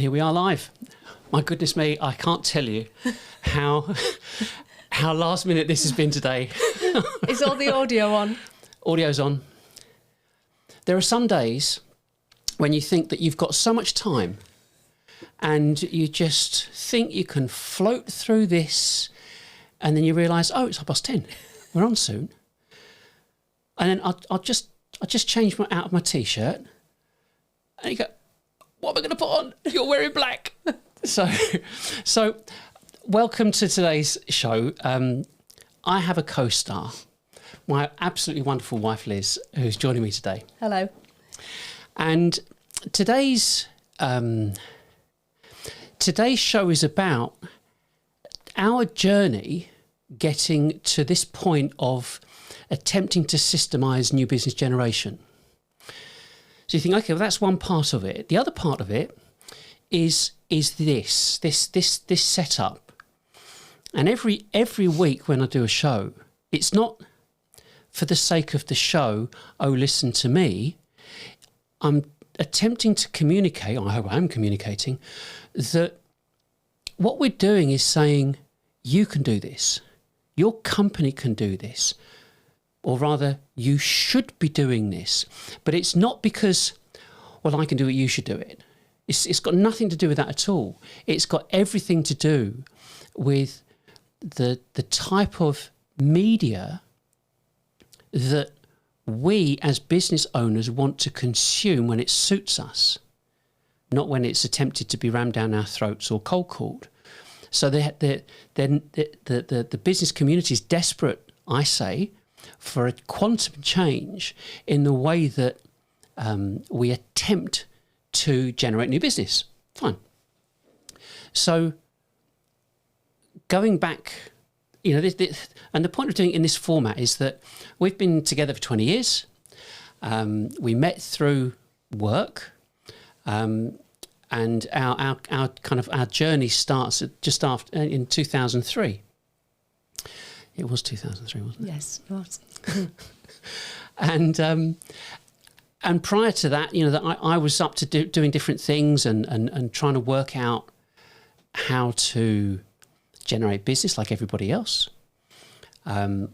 here we are live. My goodness me, I can't tell you how last minute this has been today. Is all the audio on? Audio's on. There are some days when you think that you've got so much time and you just think you can float through this, and then you realise, oh, it's 10:30. We're on soon. And then I'll just change out of my T-shirt, and you go, what am I going to put on? You're wearing black. So welcome to today's show. I have a co-star, my absolutely wonderful wife, Liz, who's joining me today. Hello. And today's show is about our journey getting to this point of attempting to systemize new business generation. So you think, okay, well, that's one part of it. The other part of it is this setup. And every week when I do a show, it's not for the sake of the show, oh, listen to me. I'm attempting to communicate, I hope I'm communicating, that what we're doing is saying, you can do this. Your company can do this. Or rather, you should be doing this. But it's not because, well, I can do it, you should do it. It's got nothing to do with that at all. It's got everything to do with the type of media that we as business owners want to consume when it suits us, not when it's attempted to be rammed down our throats or cold called. So the business community is desperate, I say, for a quantum change in the way that we attempt to generate new business. Fine. So going back, and the point of doing it in this format is that we've been together for 20 years. We met through work, and our journey starts just after in 2003. It was 2003, wasn't it? Yes, it was. And prior to that, that I was up to doing different things and trying to work out how to generate business like everybody else. I've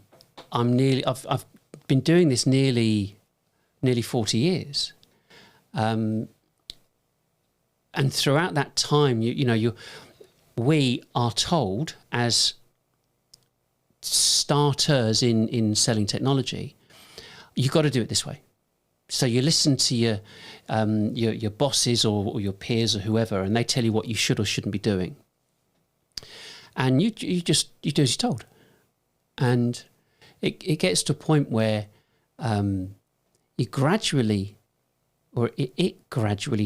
been doing this nearly 40 years. And throughout that time, we are told as starters in selling technology, you've got to do it this way. So you listen to your bosses or your peers or whoever, and they tell you what you should or shouldn't be doing, and you do as you're told. And it gets to a point where it gradually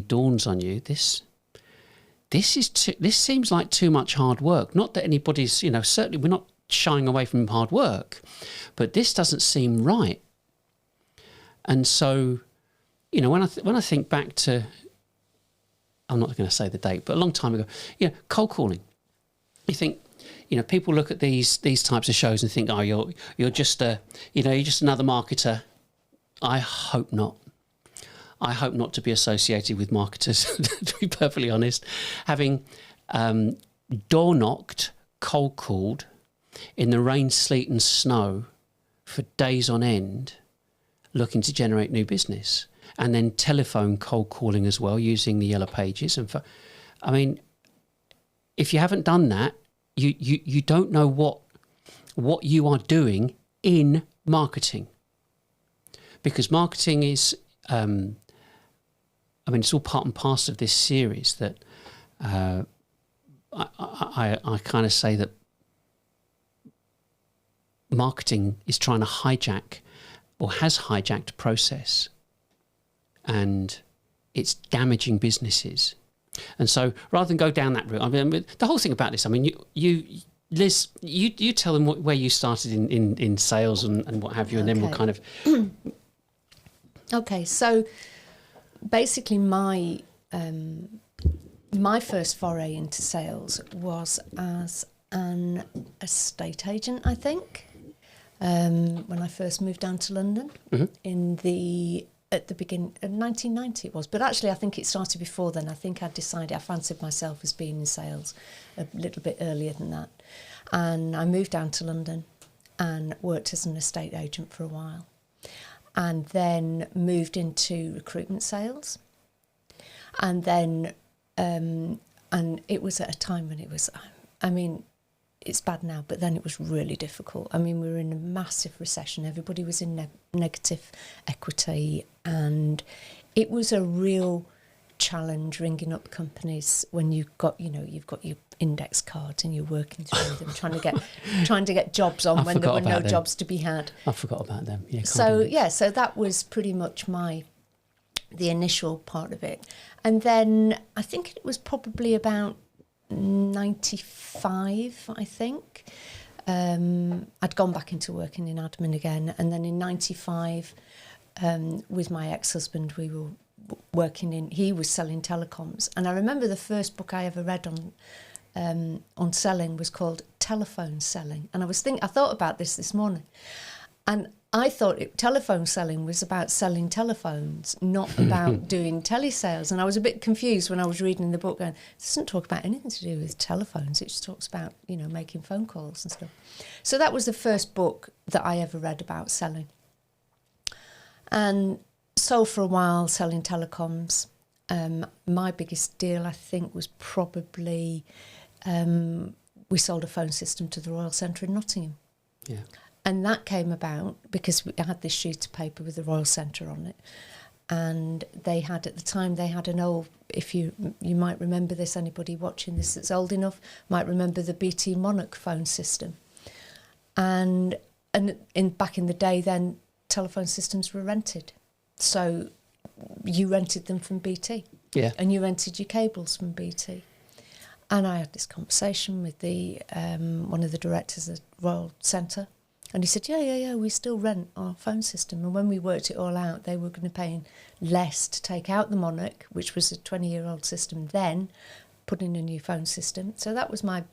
dawns on you this seems like too much hard work. Not that anybody's certainly we're not shying away from hard work, but this doesn't seem right. And so, when I think back to, I'm not going to say the date, but a long time ago, cold calling. You think, people look at these types of shows and think, oh, you're just another marketer. I hope not. I hope not to be associated with marketers, to be perfectly honest. Having door knocked, cold called in the rain, sleet and snow for days on end, looking to generate new business, and then telephone cold calling as well, using the yellow pages. And if you haven't done that, you don't know what you are doing in marketing, because marketing is, it's all part and parcel of this series that I kind of say that marketing is trying to hijack or has hijacked a process, and it's damaging businesses. And so rather than go down that route, the whole thing about this, you Liz, you tell them where you started in sales and what have you, and then we'll kind of... Okay, so basically my first foray into sales was as an estate agent, I think. When I first moved down to London in the at the beginning of 1990 it was, but actually I think it started before then. I think I decided I fancied myself as being in sales a little bit earlier than that. And I moved down to London and worked as an estate agent for a while, and then moved into recruitment sales. And then, and it was at a time when it was, I mean, it's bad now, but then it was really difficult. I mean, we were in a massive recession. Everybody was in negative equity, and it was a real challenge ringing up companies when you've got your index cards and you're working through them, trying to get jobs on when there were no jobs to be had. I forgot about them. Yeah. So that was pretty much the initial part of it, and then I think it was probably about 95, I think. I'd gone back into working in admin again, and then in 95, with my ex-husband, we were he was selling telecoms, and I remember the first book I ever read on selling was called Telephone Selling, and I thought about this morning, and I thought telephone selling was about selling telephones, not about doing telesales. And I was a bit confused when I was reading the book, going, it doesn't talk about anything to do with telephones. It just talks about, making phone calls and stuff. So that was the first book that I ever read about selling. And sold for a while, selling telecoms. My biggest deal, I think, was probably we sold a phone system to the Royal Centre in Nottingham. Yeah. And that came about because I had this sheet of paper with the Royal Centre on it. And they had an old, if you might remember this, anybody watching this that's old enough might remember the BT Monarch phone system. And back in the day then, telephone systems were rented. So you rented them from BT. Yeah. And you rented your cables from BT. And I had this conversation with one of the directors of the Royal Centre. And he said, yeah, we still rent our phone system. And when we worked it all out, they were going to pay less to take out the Monarch, which was a 20-year-old system, then put in a new phone system. So that was my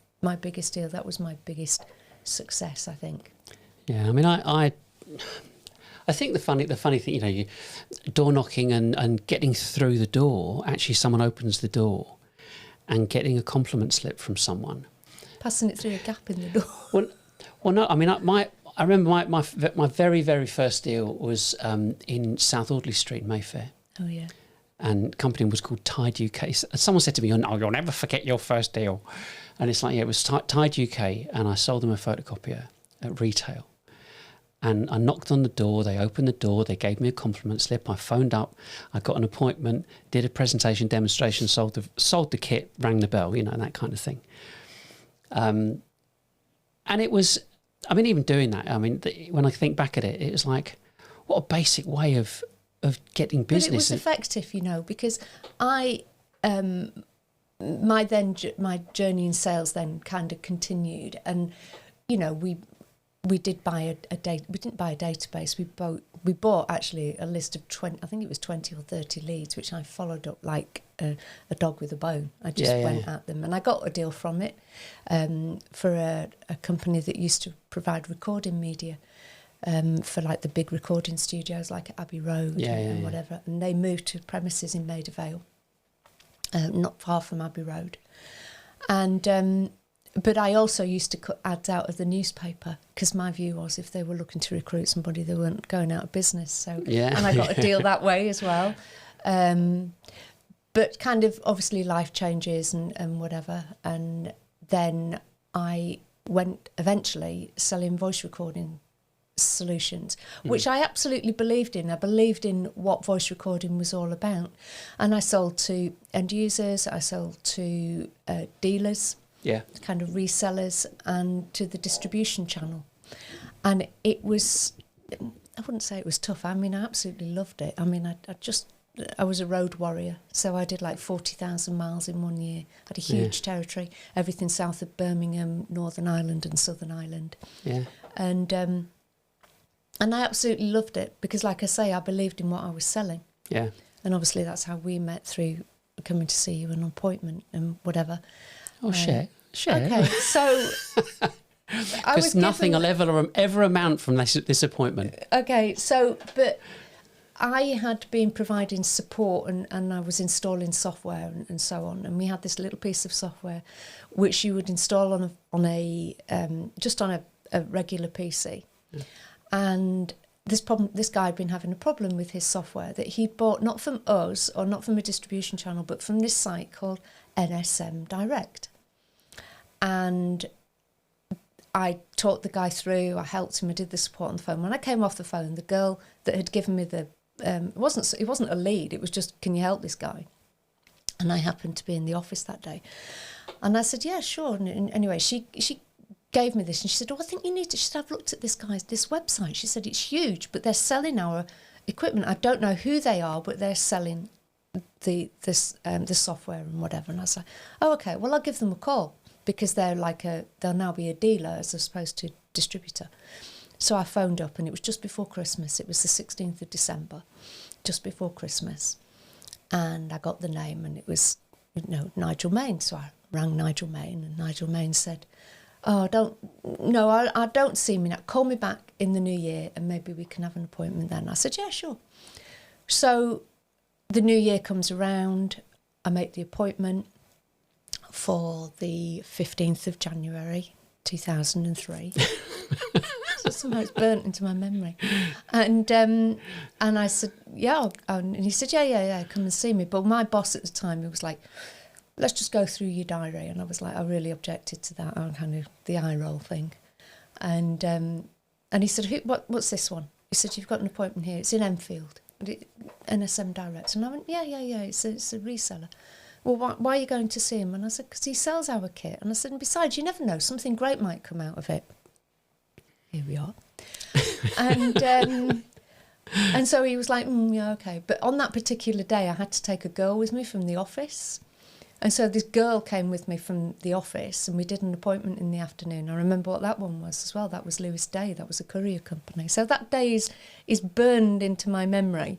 biggest deal. That was my biggest success, I think. Yeah, I mean, I think the funny thing, you door knocking and getting through the door, actually someone opens the door and getting a compliment slip from someone. Passing it through a gap in the door. Well, no, I mean, I remember my very, very first deal was in South Audley Street, Mayfair. Oh, yeah. And the company was called Tide UK. Someone said to me, "Oh, you'll never forget your first deal." And it's like, yeah, it was Tide UK, and I sold them a photocopier at retail. And I knocked on the door, they opened the door, they gave me a compliment slip, I phoned up, I got an appointment, did a presentation demonstration, sold the kit, rang the bell, that kind of thing. And it was, I mean, even doing that, I mean, when I think back at it, it was like, what a basic way of getting business. But it was effective, because my journey in sales then kind of continued, and we did buy we didn't buy a database. We bought actually a list of 20. I think it was 20 or 30 leads, which I followed up like a dog with a bone. I just went at them, and I got a deal from it for a company that used to provide recording media for like the big recording studios, like at Abbey Road and whatever. And they moved to premises in Maida Vale, not far from Abbey Road, and. But I also used to cut ads out of the newspaper because my view was if they were looking to recruit somebody, they weren't going out of business. So, and I got a deal that way as well. But kind of obviously life changes and whatever. And then I went eventually selling voice recording solutions, which I absolutely believed in. I believed in what voice recording was all about. And I sold to end users, I sold to dealers. Yeah, kind of resellers, and to the distribution channel. And it was, I wouldn't say it was tough. I mean, I absolutely loved it. I mean, I was a road warrior. So I did like 40,000 miles in 1 year. Had a huge territory, everything south of Birmingham, Northern Ireland and Southern Ireland. Yeah. And I absolutely loved it because, like I say, I believed in what I was selling. Yeah. And obviously that's how we met, through coming to see you, an appointment and whatever. Oh, share. Okay, so because nothing will ever amount from this appointment. Okay, so but I had been providing support and I was installing software and so on. And we had this little piece of software which you would install on a regular PC. Yeah. And this guy had been having a problem with his software that he'd bought not from us or not from a distribution channel, but from this site called NSM Direct. And I talked the guy through, I helped him, I did the support on the phone. When I came off the phone, the girl that had given me it wasn't a lead, it was just, can you help this guy? And I happened to be in the office that day. And I said, yeah, sure. And anyway, she gave me this and she said, I think you need to, she said, I've looked at this website. She said, it's huge, but they're selling our equipment. I don't know who they are, but they're selling the software and whatever. And I was like, oh, okay, well, I'll give them a call because they'll now be a dealer as opposed to distributor. So I phoned up and it was just before Christmas. It was the 16th of December, just before Christmas. And I got the name and it was, Nigel Main. So I rang Nigel Main and Nigel Main said, I don't see me now. Call me back in the new year and maybe we can have an appointment then. I said, yeah, sure. So the new year comes around. I make the appointment for the 15th of January, 2003. So somehow it's burnt into my memory. And I said, yeah. And he said, yeah, come and see me. But my boss at the time, he was like, let's just go through your diary. And I was like, I really objected to that, kind of the eye roll thing. And he said, what's this one? He said, you've got an appointment here. It's in Enfield, NSM Direct. And I went, yeah, it's a reseller. Well, why are you going to see him? And I said, because he sells our kit. And I said, and besides, you never know, something great might come out of it. Here we are. And so he was like, yeah, okay. But on that particular day, I had to take a girl with me from the office. And so this girl came with me from the office and we did an appointment in the afternoon. I remember what that one was as well. That was Lewis Day. That was a courier company. So that day is burned into my memory.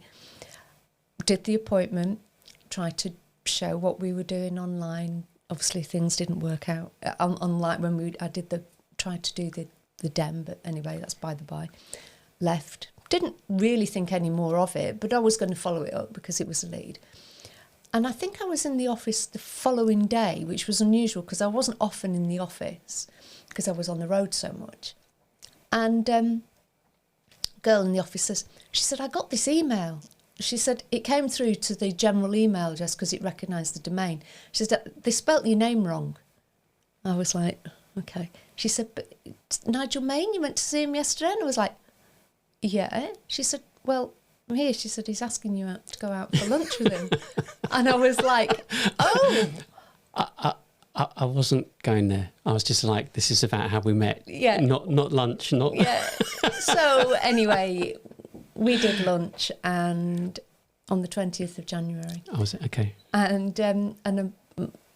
Did the appointment, tried to show what we were doing online. Obviously, things didn't work out online when I tried to do the dem, but anyway, that's by the by. Left. Didn't really think any more of it, but I was going to follow it up because it was a lead. And I think I was in the office the following day, which was unusual because I wasn't often in the office because I was on the road so much. And girl in the office she said, I got this email. She said, it came through to the general email address because it recognised the domain. She said, they spelt your name wrong. I was like, okay. She said, but Nigel Main, you went to see him yesterday? And I was like, yeah. She said, well, here, she said, he's asking you to go out for lunch with him. And I was like, oh. I wasn't going there. I was just like, this is about how we met. Yeah. Not lunch, not... Yeah. So anyway, we did lunch and on the 20th of January. Oh, was it? Okay. And a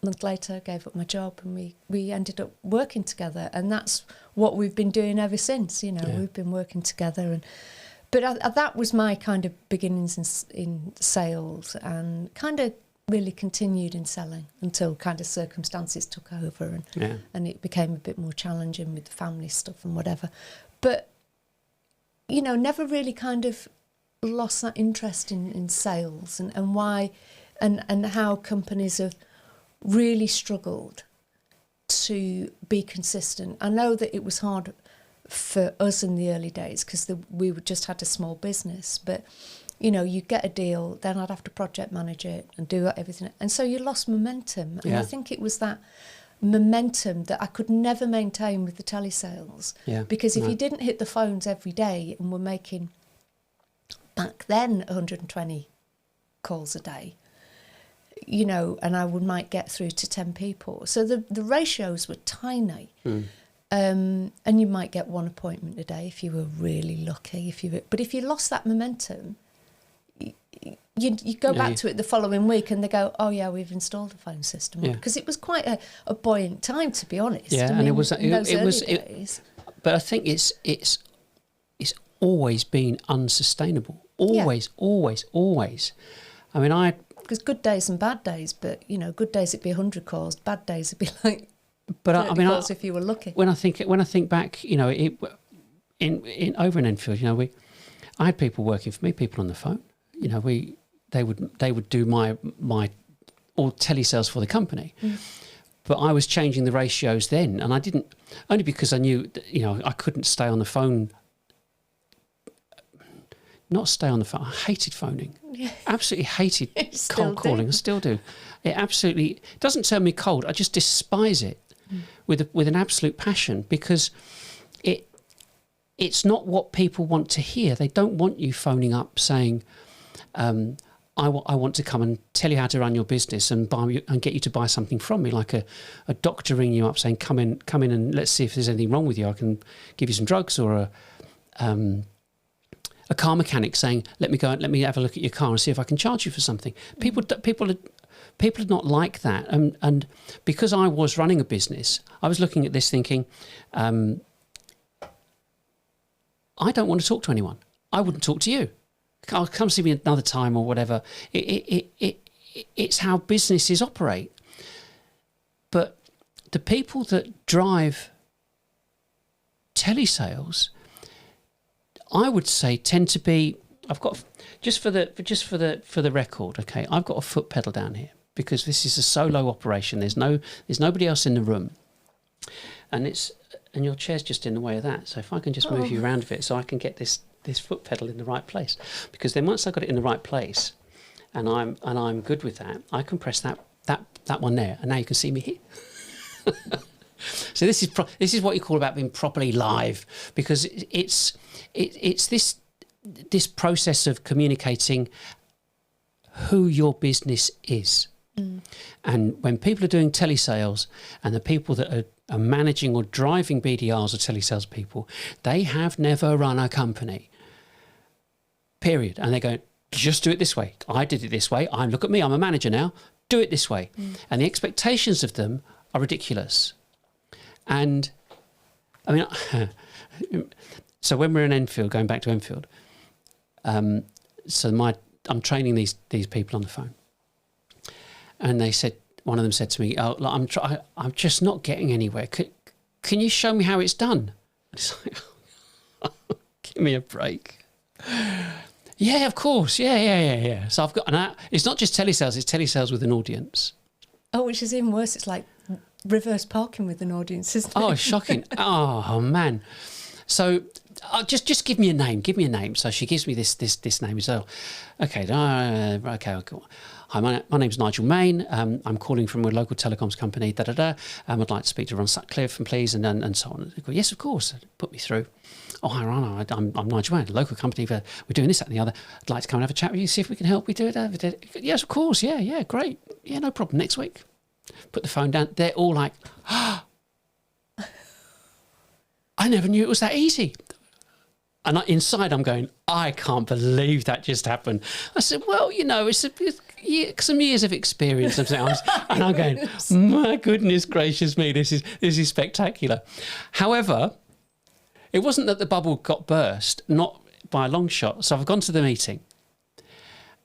month later, I gave up my job and we ended up working together. And that's what we've been doing ever since, Yeah. We've been working together. But that was my kind of beginnings in sales and kind of really continued in selling until kind of circumstances took over and it became a bit more challenging with the family stuff and whatever. But, never really kind of lost that interest in sales and why and how companies have really struggled to be consistent. I know that it was hard for us in the early days because we just had a small business, but you get a deal, then I'd have to project manage it and do everything, and so you lost momentum. And I think it was that momentum that I could never maintain with the telesales, because if you didn't hit the phones every day and were making back then 120 calls a day, and I might get through to 10 people, so the ratios were tiny. And you might get one appointment a day if you were really lucky. But if you lost that momentum, you go back to it the following week and they go, oh yeah, we've installed a phone system, because it was quite a buoyant time, to be honest. Yeah, and it was days. But I think it's always been unsustainable. Always. I mean, because good days and bad days, but good days it'd be 100 calls, bad days it'd be like. But I mean, if you were lucky. When I think back, in over in Enfield, I had people working for me, people on the phone, you know, they would do my all telesales for the company. But I was changing the ratios then, and I didn't, only because I knew that, you know, I couldn't stay on the phone. Not stay on the phone. I hated phoning. Yeah. Absolutely hated cold calling. I still do. It absolutely doesn't turn me cold. I just despise it with an absolute passion, because it's not what people want to hear. They don't want you phoning up saying, I want to come and tell you how to run your business and get you to buy something from me, like a doctor ringing you up saying, come in and let's see if there's anything wrong with you. I can give you some drugs, or a car mechanic saying, let me have a look at your car and see if I can charge you for something. People are not like that. And because I was running a business, I was looking at this thinking, I don't want to talk to anyone. I wouldn't talk to you. I'll come see me another time or whatever. It's how businesses operate. But the people that drive telesales, I would say, tend to be. I've got just for the record. Okay, I've got a foot pedal down here because this is a solo operation. There's nobody else in the room, and your chair's just in the way of that. So if I can just move you around a bit, so I can get this foot pedal in the right place, because then once I've got it in the right place, and I'm good with that, I can press that one there, and now you can see me here. So this is what you call about being properly live, because it's this process of communicating who your business is. And when people are doing telesales, and the people that are managing or driving BDRs or telesales people, they have never run a company. Period. And they go, just do it this way. I did it this way. Look at me. I'm a manager now. Do it this way. And the expectations of them are ridiculous. And I mean, so when we're in Enfield, going back to Enfield, so I'm training these people on the phone, and one of them said to me, "Oh, I'm just not getting anywhere. Can you show me how it's done?" It's like, give me a break. Yeah, of course. Yeah. So I've got, it's not just telesales; it's telesales with an audience. Oh, which is even worse. It's like reverse parking with an audience, isn't it? Oh, shocking. Oh, man. So just give me a name. Give me a name. So she gives me this name as well. Okay. Cool. Hi, my name's Nigel Main. I'm calling from a local telecoms company. I'd like to speak to Ron Sutcliffe, please, and so on. I go, yes, of course. Put me through. Oh, hi, Ron. I'm Nigel Main, a local company. We're doing this, that, and the other. I'd like to come and have a chat with you, see if we can help. We do it. Yes, of course. Yeah, great. Yeah, no problem. Next week. Put the phone down. They're all like, I never knew it was that easy. And inside I'm going, I can't believe that just happened. I said, well, you know, it's some years of experience. And I'm going, my goodness gracious me, this is spectacular. However, it wasn't that the bubble got burst, not by a long shot. So I've gone to the meeting,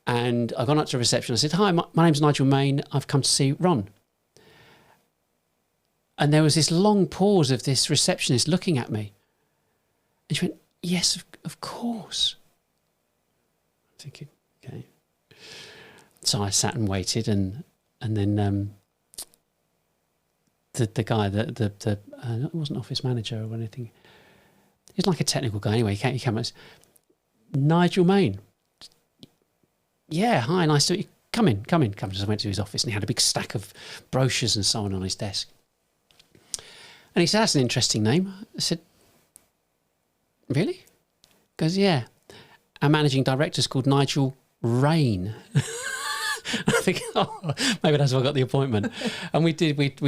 and I've gone up to reception. I said, hi, my name's Nigel Main. I've come to see Ron. And there was this long pause of this receptionist looking at me. And she went, yes, of course. I'm thinking, okay. So I sat and waited, and then the guy, it wasn't office manager or anything. He's like a technical guy anyway. He came and said, Nigel Main. Yeah, hi, nice to meet you. Come in. So I went to his office, and he had a big stack of brochures and so on his desk. And he said, that's an interesting name. I said, really? He goes, yeah. Our managing director's called Nigel Rain. I think, maybe that's why I got the appointment. And we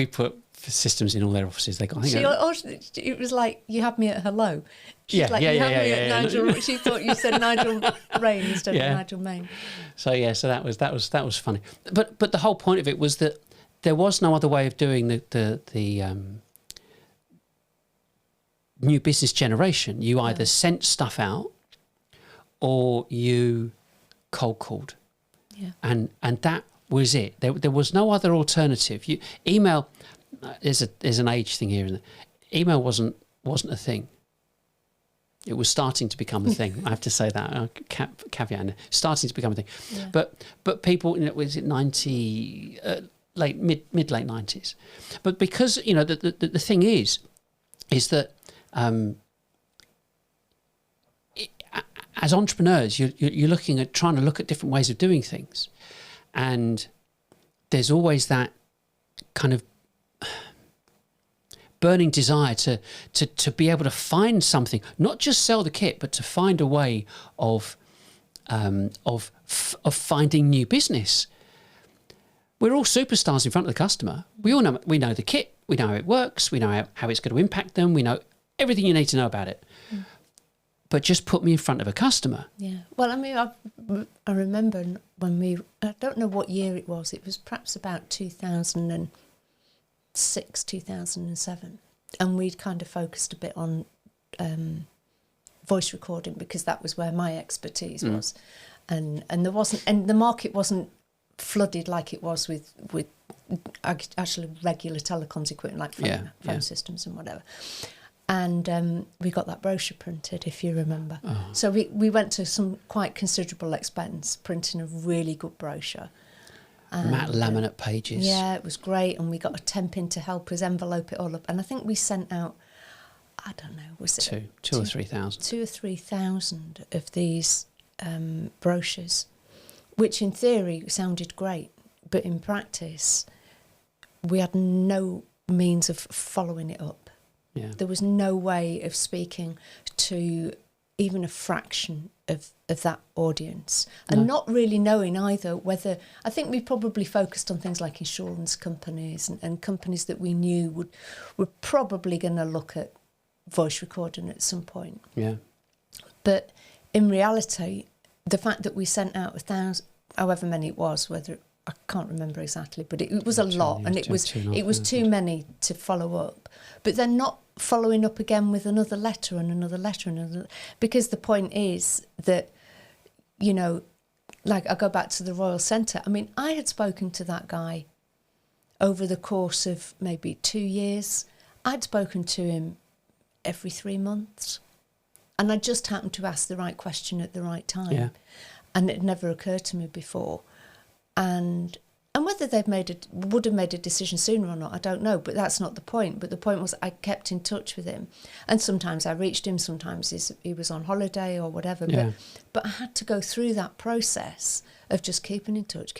put systems in all their offices. They got. It was like you had me at hello. She's Nigel. She thought you said Nigel Rain instead of Nigel Main. So that was funny. But the whole point of it was that there was no other way of doing the new business generation. You either sent stuff out or you cold called. Yeah. And that was it. There was no other alternative. Email, there's an age thing here. Email wasn't a thing. It was starting to become a thing. I have to say that caveat in there. Starting to become a thing. Yeah. But people, was it 90 mid late 90s? But because the thing is that as entrepreneurs, you're looking at trying to look at different ways of doing things, and there's always that kind of burning desire to be able to find something, not just sell the kit, but to find a way of finding new business. We're all superstars in front of the customer. We know the kit, we know how it works, we know how it's going to impact them, we know everything you need to know about it. Mm. But just put me in front of a customer. Yeah. Well, I mean, I remember when I don't know what year it was perhaps about 2006, 2007. And we'd kind of focused a bit on voice recording because that was where my expertise was. And the market wasn't flooded like it was with actually regular telecoms equipment like phone systems and whatever. And we got that brochure printed, if you remember. Oh. So we went to some quite considerable expense printing a really good brochure. Matte laminate pages. Yeah, it was great. And we got a temp in to help us envelope it all up. And I think we sent out, I don't know, was it? Two or 3,000. 2,000 or 3,000 of these brochures, which in theory sounded great. But in practice, we had no means of following it up. Yeah. There was no way of speaking to even a fraction of that audience, and not really knowing either whether, I think we probably focused on things like insurance companies and companies that we knew were probably going to look at voice recording at some point. Yeah. But in reality, the fact that we sent out 1,000, however many it was, I can't remember exactly, but it was a lot, and it was too many to follow up. But then not following up again with another letter and another letter and another, because the point is that, like I go back to the Royal Centre. I mean, I had spoken to that guy over the course of maybe 2 years. I'd spoken to him every 3 months, and I just happened to ask the right question at the right time, and it never occurred to me before. And whether would have made a decision sooner or not, I don't know, but that's not the point. But the point was I kept in touch with him. And sometimes I reached him, sometimes he was on holiday or whatever. Yeah. But I had to go through that process of just keeping in touch.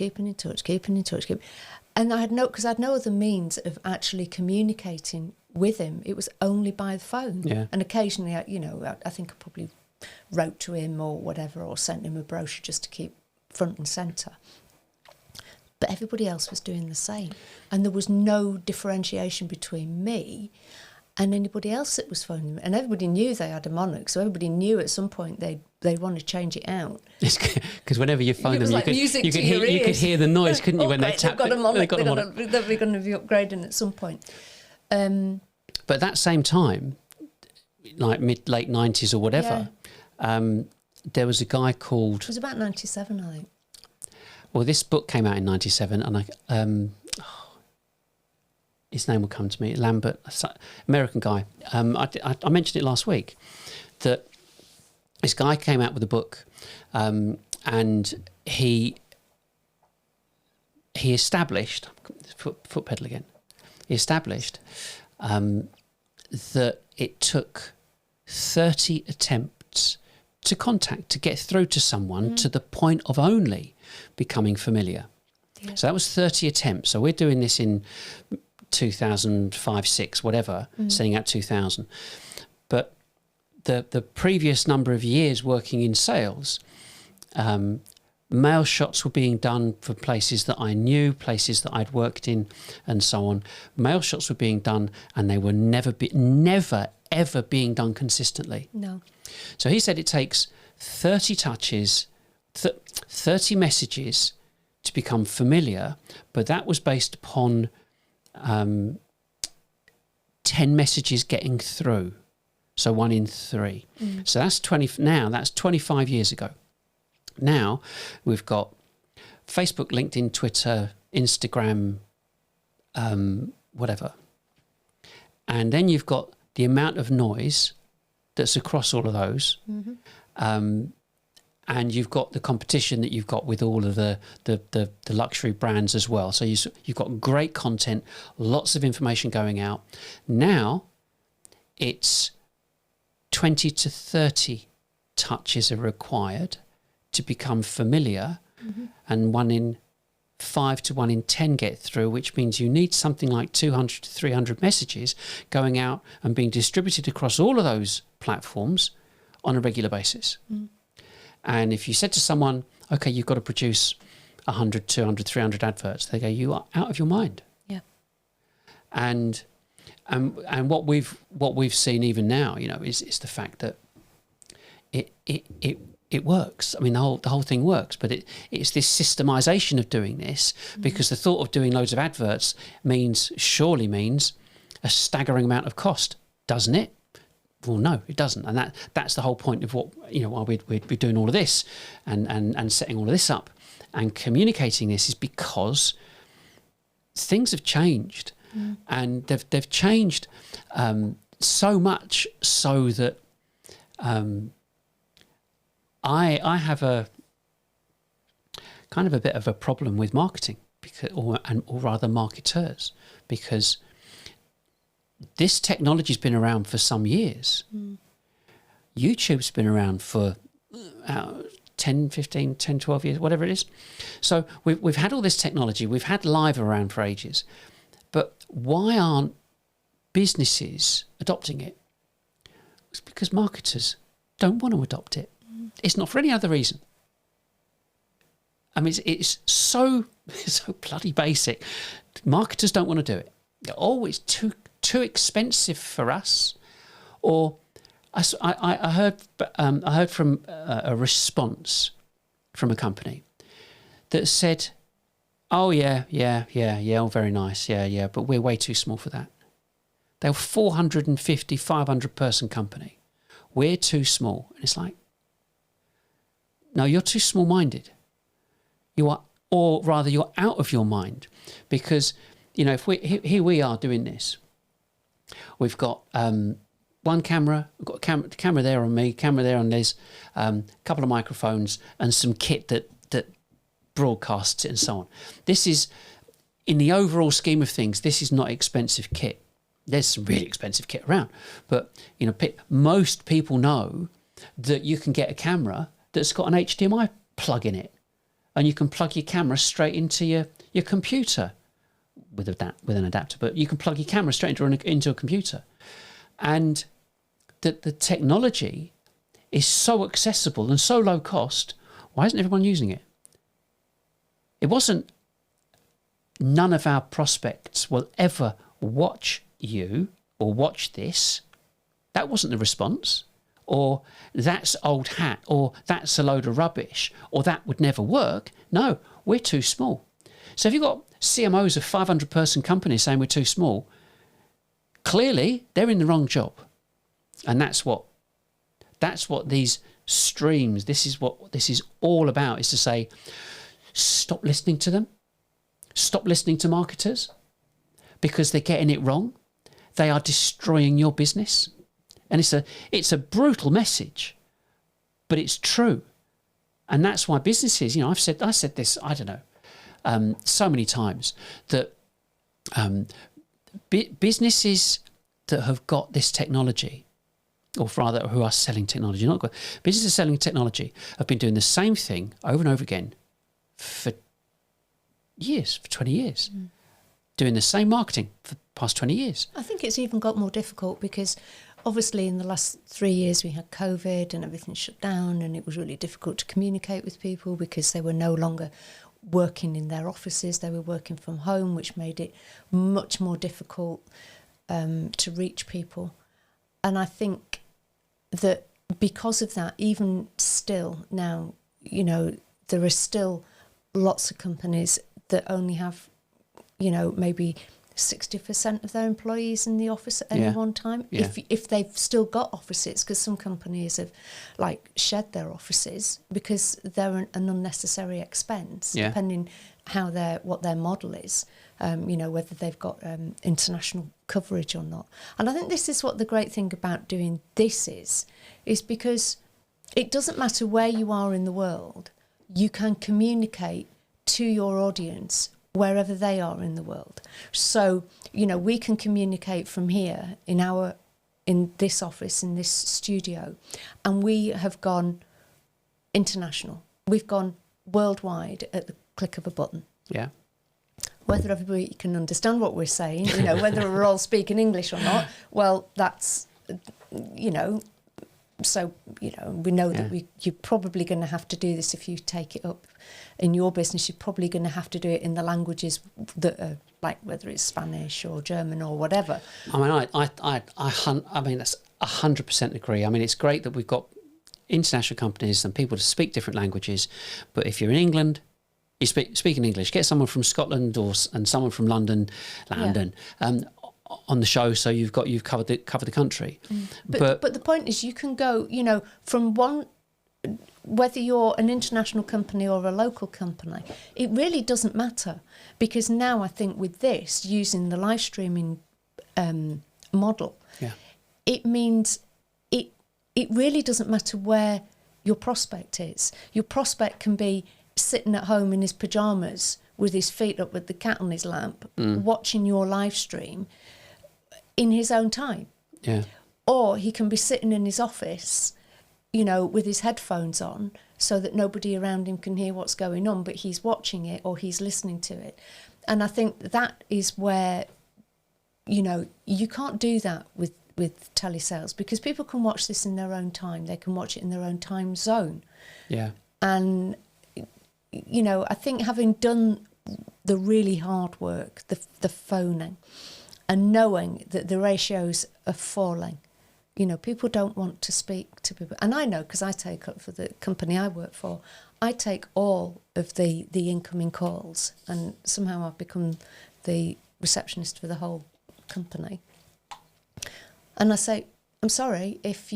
And I had no other means of actually communicating with him. It was only by the phone. Yeah. And occasionally, I think I probably wrote to him or whatever, or sent him a brochure just to keep front and centre. But everybody else was doing the same. And there was no differentiation between me and anybody else that was phoning me. And everybody knew they had a Monarch, so everybody knew at some point they'd want to change it out. Because whenever you phone them, like you could hear the noise, couldn't you, when they tapped it? They're going to be upgrading at some point. But at that same time, like late 90s or whatever, there was a guy called... It was about 97, I think. Well, this book came out in 97, and his name will come to me, Lambert, American guy. I mentioned it last week, that this guy came out with a book, and he established, foot pedal again, he established that it took 30 attempts to get through to someone to the point of only becoming familiar. Yeah. So that was 30 attempts. So we're doing this in 2005, 6, whatever, sending out 2,000. But the previous number of years working in sales, mail shots were being done for places that I knew, places that I'd worked in, and so on. Mail shots were being done, and they were never ever being done consistently. No. So he said it takes 30 touches, 30 messages to become familiar, but that was based upon 10 messages getting through. So 1 in 3. So that's 25 years ago. Now we've got Facebook, LinkedIn, Twitter, Instagram, whatever. And then you've got the amount of noise that's across all of those. And you've got the competition that you've got with all of the luxury brands as well. So you've got great content, lots of information going out. Now it's 20 to 30 touches are required to become familiar, and 1 in 5 to 1 in 10 get through, which means you need something like 200 to 300 messages going out and being distributed across all of those platforms on a regular basis. And if you said to someone, okay, you've got to produce 100, 200, 300 adverts, they go, you are out of your mind. Yeah. And what we've seen even now, you know, is the fact that it works. I mean, the whole thing works, but it's this systemization of doing this, because the thought of doing loads of adverts surely means a staggering amount of cost, doesn't it? Well, no, it doesn't, and that's the whole point of what, you know, why we'd be doing all of this and setting all of this up and communicating this, is because things have changed, and they've changed so much so that I have a kind of a bit of a problem with marketing, or rather marketers, because this technology's been around for some years. YouTube's been around for 10, 15, 10, 12 years, whatever it is. So we've had all this technology. We've had live around for ages. But why aren't businesses adopting it? It's because marketers don't want to adopt it. It's not for any other reason. I mean, it's so bloody basic. Marketers don't want to do it. Oh, it's too expensive for us. Or I heard from a response from a company that said, oh yeah, oh, very nice, yeah, but we're way too small for that. They're a 450, 500 person company. We're too small. And it's like, no, you're too small-minded. You are, or rather, you're out of your mind, because, you know, if here we are doing this. We've got one camera. We've got a camera there on me, camera there on Liz, a couple of microphones, and some kit that broadcasts it, and so on. This is, in the overall scheme of things, this is not expensive kit. There's some really expensive kit around, but you know, most people know that you can get a camera that's got an HDMI plug in it, and you can plug your camera straight into your computer with an adapter, but you can plug your camera straight into a computer. And the technology is so accessible and so low cost. Why isn't everyone using it? It wasn't none of our prospects will ever watch you or watch this. That wasn't the response. Or that's old hat, or that's a load of rubbish, or that would never work. No, we're too small. So if you've got CMOs of 500 person companies saying we're too small, clearly they're in the wrong job. And that's what these streams, this is what this is all about, is to say, stop listening to them. Stop listening to marketers, because they're getting it wrong. They are destroying your business. And it's a brutal message, but it's true. And that's why businesses, you know, I said this, I don't know, so many times, that businesses that have got this technology, or rather who are selling technology, businesses selling technology, have been doing the same thing over and over again for years, for 20 years, doing the same marketing for the past 20 years. I think it's even got more difficult because obviously in the last 3 years we had COVID and everything shut down, and it was really difficult to communicate with people because they were no longer working in their offices, they were working from home, which made it much more difficult to reach people. And I think that because of that, even still now, you know, there are still lots of companies that only have, you know, maybe 60% of their employees in the office at any one time, if they've still got offices, because some companies have like shed their offices because they're an unnecessary expense, depending what their model is, you know, whether they've got international coverage or not. And I think this is what the great thing about doing this is because it doesn't matter where you are in the world, you can communicate to your audience wherever they are in the world. So, you know, we can communicate from here in this office, in this studio, and we have gone international. We've gone worldwide at the click of a button. Yeah. Whether everybody can understand what we're saying, you know, whether we're all speaking English or not, well, that's, you know, so, you know, we know that you're probably going to have to do this if you take it up in your business. You're probably going to have to do it in the languages that are, like, whether it's Spanish or German or whatever. I mean, I mean, that's 100% agree. I mean, it's great that we've got international companies and people to speak different languages, but if you're in England, you speak in English. Get someone from Scotland and someone from London, on the show, so you've covered the country. But the point is, you can go, you know, from one, whether you're an international company or a local company, it really doesn't matter, because now I think with this, using the live streaming model, it means it really doesn't matter where your prospect is. Your prospect can be sitting at home in his pyjamas with his feet up with the cat on his lap, watching your live stream in his own time. Yeah. Or he can be sitting in his office, you know, with his headphones on so that nobody around him can hear what's going on, but he's watching it or he's listening to it. And I think that is where, you know, you can't do that with telesales, because people can watch this in their own time. They can watch it in their own time zone. Yeah. And, you know, I think having done the really hard work, the phoning, and knowing that the ratios are falling, you know, people don't want to speak to people. And I know, because I take up for the company I work for, I take all of the incoming calls, and somehow I've become the receptionist for the whole company. And I say, I'm sorry, if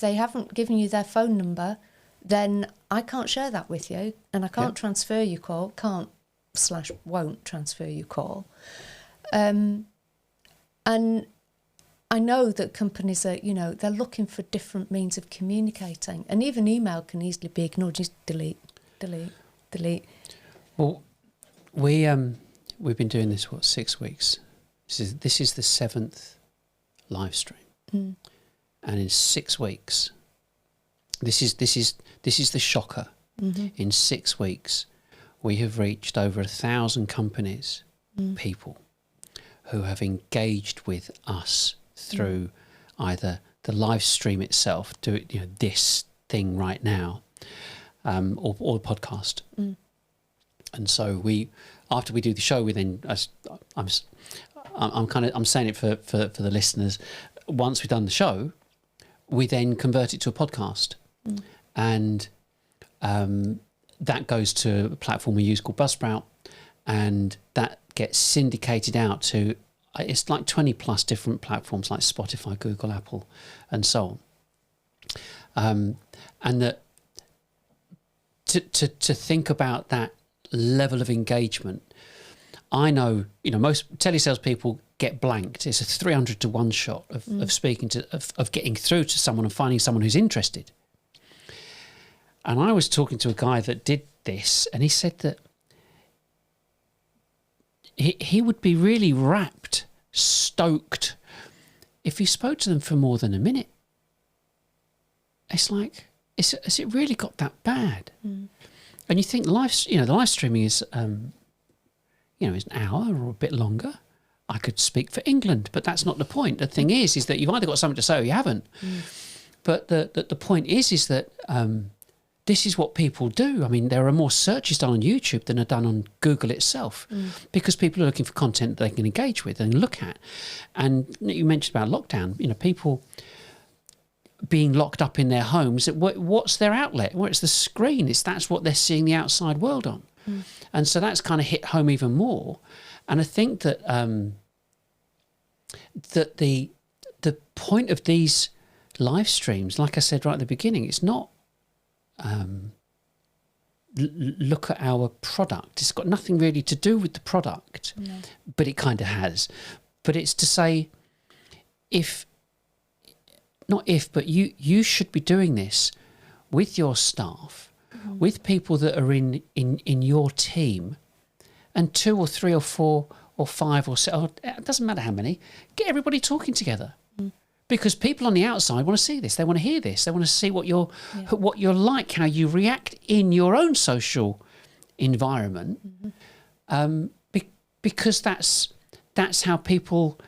they haven't given you their phone number, then I can't share that with you, and I can't transfer your call, won't transfer your call. And I know that companies are, you know, they're looking for different means of communicating, and even email can easily be ignored. Just delete. Well, we've been doing this 6 weeks. This is the 7th live stream, and in 6 weeks, this is the shocker. In 6 weeks, we have reached over 1,000 companies, people who have engaged with us through either the live stream itself, this thing right now, or the podcast. And so after we do the show, we then I'm saying it for the listeners. Once we've done the show, we then convert it to a podcast, and that goes to a platform we use called Buzzsprout, and that gets syndicated out to it's like 20 plus different platforms like Spotify, Google, Apple, and so on. And that to think about that level of engagement, I know, you know, most telesales people get blanked. It's a 300 to 1 shot of speaking to, of getting through to someone and finding someone who's interested. And I was talking to a guy that did this, and he said that he would be really rapt, stoked, if he spoke to them for more than a minute. It's like, has it really got that bad? And you think the live streaming is, is an hour or a bit longer. I could speak for England, but that's not the point. The thing is that you've either got something to say or you haven't. But the point is that this is what people do. I mean, there are more searches done on YouTube than are done on Google itself, because people are looking for content they can engage with and look at. And you mentioned about lockdown, you know, people being locked up in their homes. What's their outlet? Well, it's the screen. That's what they're seeing the outside world on. And so that's kind of hit home even more. And I think that that the point of these live streams, like I said right at the beginning, it's not look at our product. It's got nothing really to do with the product, but it kind of has. But it's to say, but you should be doing this with your staff, with people that are in your team, and 2 or 3 or 4 or 5 or 6, it doesn't matter how many, get everybody talking together. Because people on the outside want to see this, they want to hear this, they want to see what you're like, how you react in your own social environment, because that's how people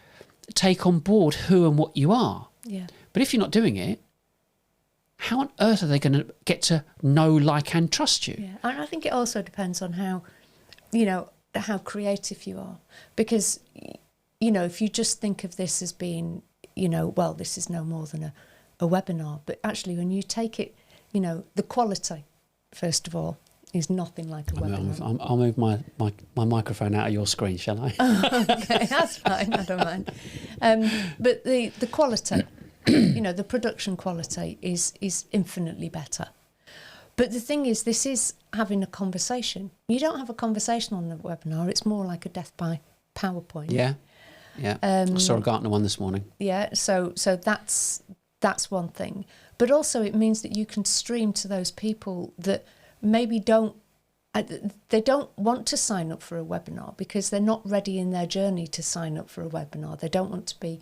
take on board who and what you are. Yeah. But if you're not doing it, how on earth are they going to get to know, like, and trust you? Yeah, and I think it also depends on how creative you are. Because, if you just think of this as being, well, this is no more than a webinar. But actually, when you take it, the quality, first of all, is nothing like a webinar. I'll move my microphone out of your screen, shall I? Okay, that's fine. I don't mind. But the quality, the production quality is infinitely better. But the thing is, this is having a conversation. You don't have a conversation on the webinar. It's more like a death by PowerPoint. Yeah. I saw a Gartner one this morning. Yeah, so that's one thing. But also it means that you can stream to those people that maybe don't want to sign up for a webinar because they're not ready in their journey to sign up for a webinar. They don't want to be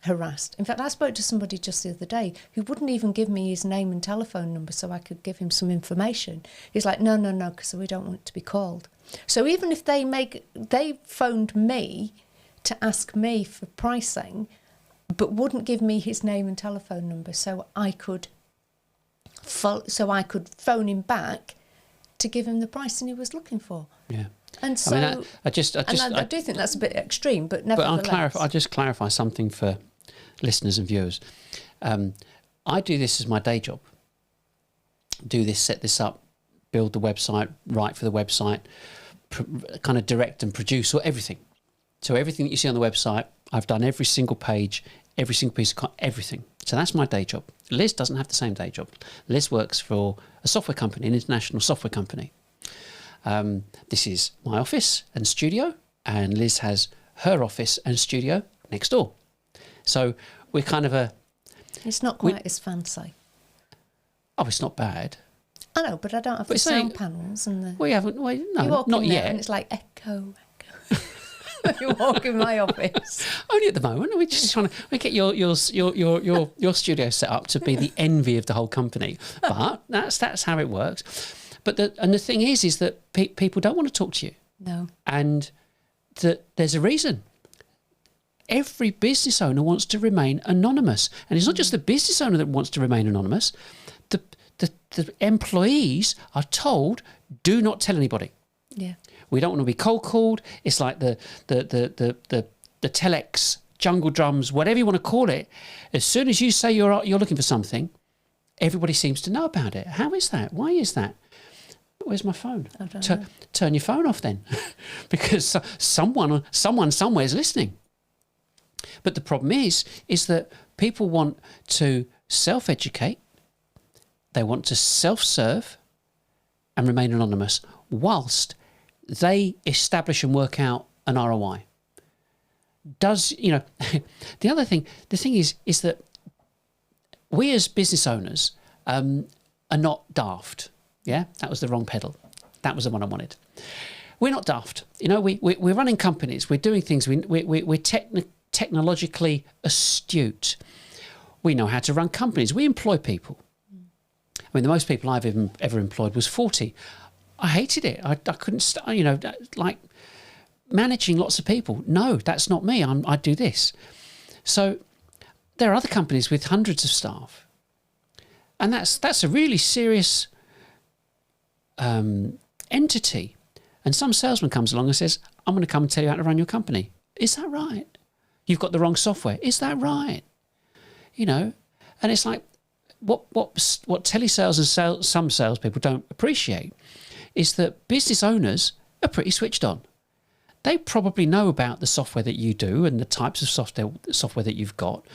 harassed. In fact, I spoke to somebody just the other day who wouldn't even give me his name and telephone number so I could give him some information. He's like, no, because we don't want to be called. So even if they phoned me to ask me for pricing, but wouldn't give me his name and telephone number so I could phone him back to give him the pricing he was looking for. Yeah. And so I do think that's a bit extreme, but nevertheless. But I'll just clarify something for listeners and viewers. I do this as my day job. Set this up, build the website, write for the website, kind of direct and produce everything. So everything that you see on the website, I've done every single page, every single piece of everything. So that's my day job. Liz doesn't have the same day job. Liz works for a software company, an international software company. This is my office and studio, and Liz has her office and studio next door. So we're kind of It's not quite as fancy. Oh, it's not bad. I know, but I don't have the sound panels and the... We haven't... Well, no, not yet. And it's like echo. You walk in my office. Only at the moment. We're just trying to get your studio set up to be the envy of the whole company. But that's how it works. But the thing is that people don't want to talk to you. No. And there's a reason. Every business owner wants to remain anonymous. And it's not just the business owner that wants to remain anonymous. The employees are told, do not tell anybody. Yeah. We don't want to be cold called. It's like the telex, jungle drums, whatever you want to call it. As soon as you say you're looking for something, everybody seems to know about it. How is that? Why is that? Where's my phone? I don't know. Turn your phone off then, because someone somewhere is listening. But the problem is that people want to self-educate. They want to self-serve and remain anonymous whilst they establish and work out an ROI. The thing is that we as business owners are not daft. Yeah, that was the wrong pedal. That was the one I wanted. We're not daft. We're running companies. We're doing things. We're technologically astute. We know how to run companies. We employ people. I mean, the most people I've ever employed was 40. I hated it. I couldn't, like managing lots of people. No, that's not me. I do this. So there are other companies with hundreds of staff. And that's a really serious entity. And some salesman comes along and says, I'm going to come and tell you how to run your company. Is that right? You've got the wrong software. Is that right? And it's like, what telesales and some salespeople don't appreciate is that business owners are pretty switched on. They probably know about the software that you do and the types of software that you've got.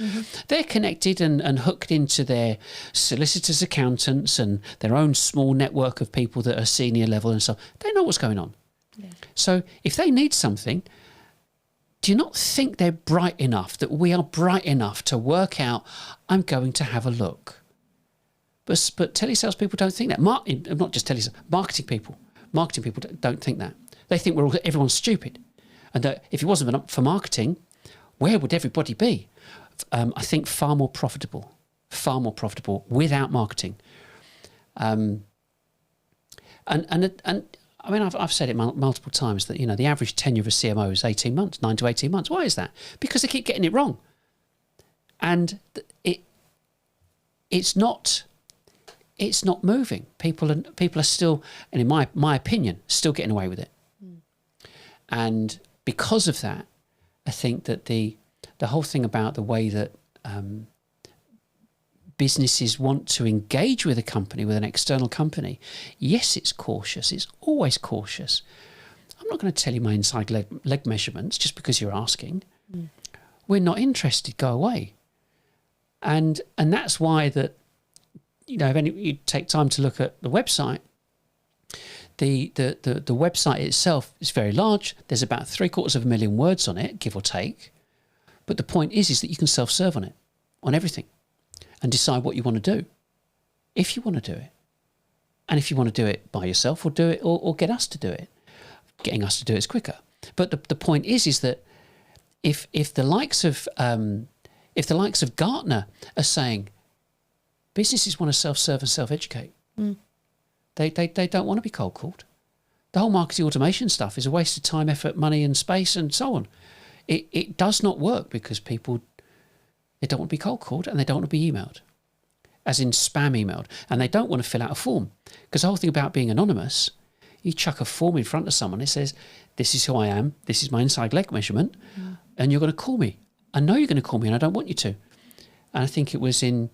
They're connected and hooked into their solicitors, accountants, and their own small network of people that are senior level and so on. They know what's going on. Yeah. So if they need something, do you not think they're bright enough, that we are bright enough to work out, I'm going to have a look? But telesales people don't think that. Not just telesales, marketing people don't think that. They think everyone's stupid. And that if it wasn't for marketing, where would everybody be? I think far more profitable without marketing. And I mean, I've said it multiple times that, the average tenure of a CMO is 18 months, 9 to 18 months. Why is that? Because they keep getting it wrong. And it's not moving. People are still, and in my opinion, still getting away with it. And because of that, I think that the whole thing about the way that businesses want to engage with a company, with an external company, yes, it's cautious. It's always cautious. I'm not going to tell you my inside leg measurements just because you're asking. We're not interested. Go away. And that's why that, if you take time to look at the website, the website itself is very large. There's about 750,000 words on it, give or take. But the point is that you can self-serve on it, on everything, and decide what you want to do, if you want to do it. And if you want to do it by yourself, or do it, or get us to do it. Getting us to do it is quicker. But the point is that if the likes of Gartner are saying businesses want to self-serve and self-educate, they don't want to be cold called. The whole marketing automation stuff is a waste of time, effort, money, and space, and so on. It does not work because people, they don't want to be cold called and they don't want to be emailed, as in spam emailed, and they don't want to fill out a form. Because the whole thing about being anonymous, you chuck a form in front of someone, it says, this is who I am, this is my inside leg measurement, and you're going to call me. I know you're going to call me and I don't want you to. And I think it was in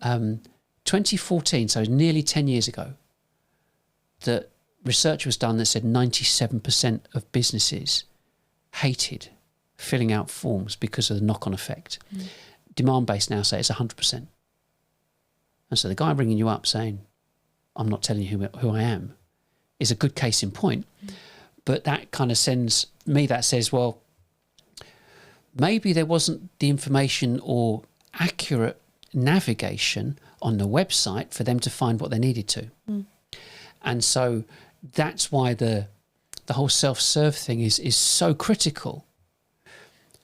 2014, so nearly 10 years ago, that research was done that said 97% of businesses hated filling out forms because of the knock-on effect. Demand-based now say it's 100%. And so the guy bringing you up saying, I'm not telling you who I am, is a good case in point. But that kind of sends me, that says, well, maybe there wasn't the information or accurate navigation on the website for them to find what they needed to. And so that's why the whole self-serve thing is so critical.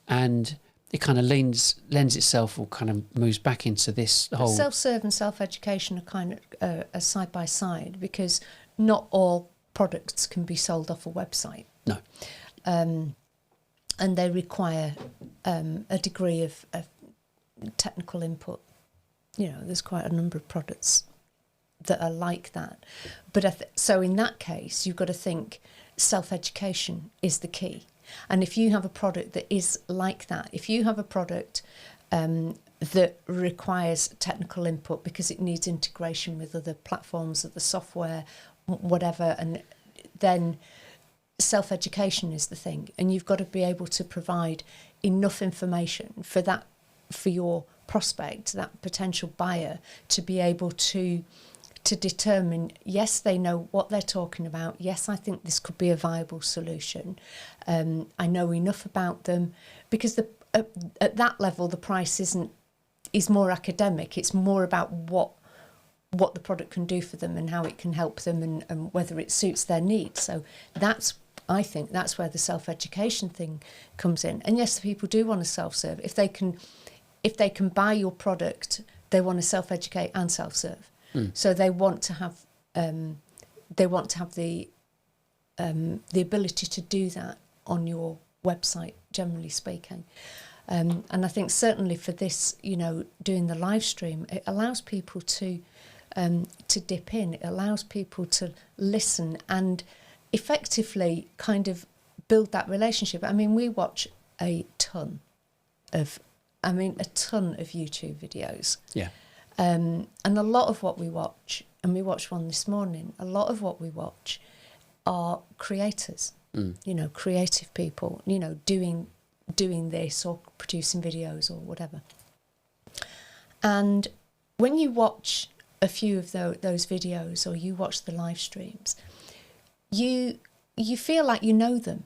And it kind of lends itself, or kind of moves back into this whole... Self-serve and self-education are kind of side by side, because not all products can be sold off a website. No. And they require a degree of technical input. There's quite a number of products that are like that. But so in that case, you've got to think self-education is the key. And if you have a product that is like that, if you have a product that requires technical input because it needs integration with other platforms, other software, whatever, and then self-education is the thing. And you've got to be able to provide enough information for your prospect, that potential buyer, to be able to determine, yes, they know what they're talking about. Yes, I think this could be a viable solution. I know enough about them, because at that level, the price is more academic. It's more about what the product can do for them and how it can help them, and whether it suits their needs. So I think that's where the self-education thing comes in. And yes, people do want to self-serve. If they can buy your product, they want to self-educate and self-serve. So they want to have the ability to do that on your website, generally speaking. And I think certainly for this, doing the live stream, it allows people to dip in. It allows people to listen and effectively kind of build that relationship. I mean, we watch a ton of YouTube videos. Yeah. And a lot of what we watch, and we watched one this morning, a lot of what we watch are creators. you know, creative people, you know, doing this or producing videos or whatever. And when you watch a few of those videos or you watch the live streams, you feel like you know them,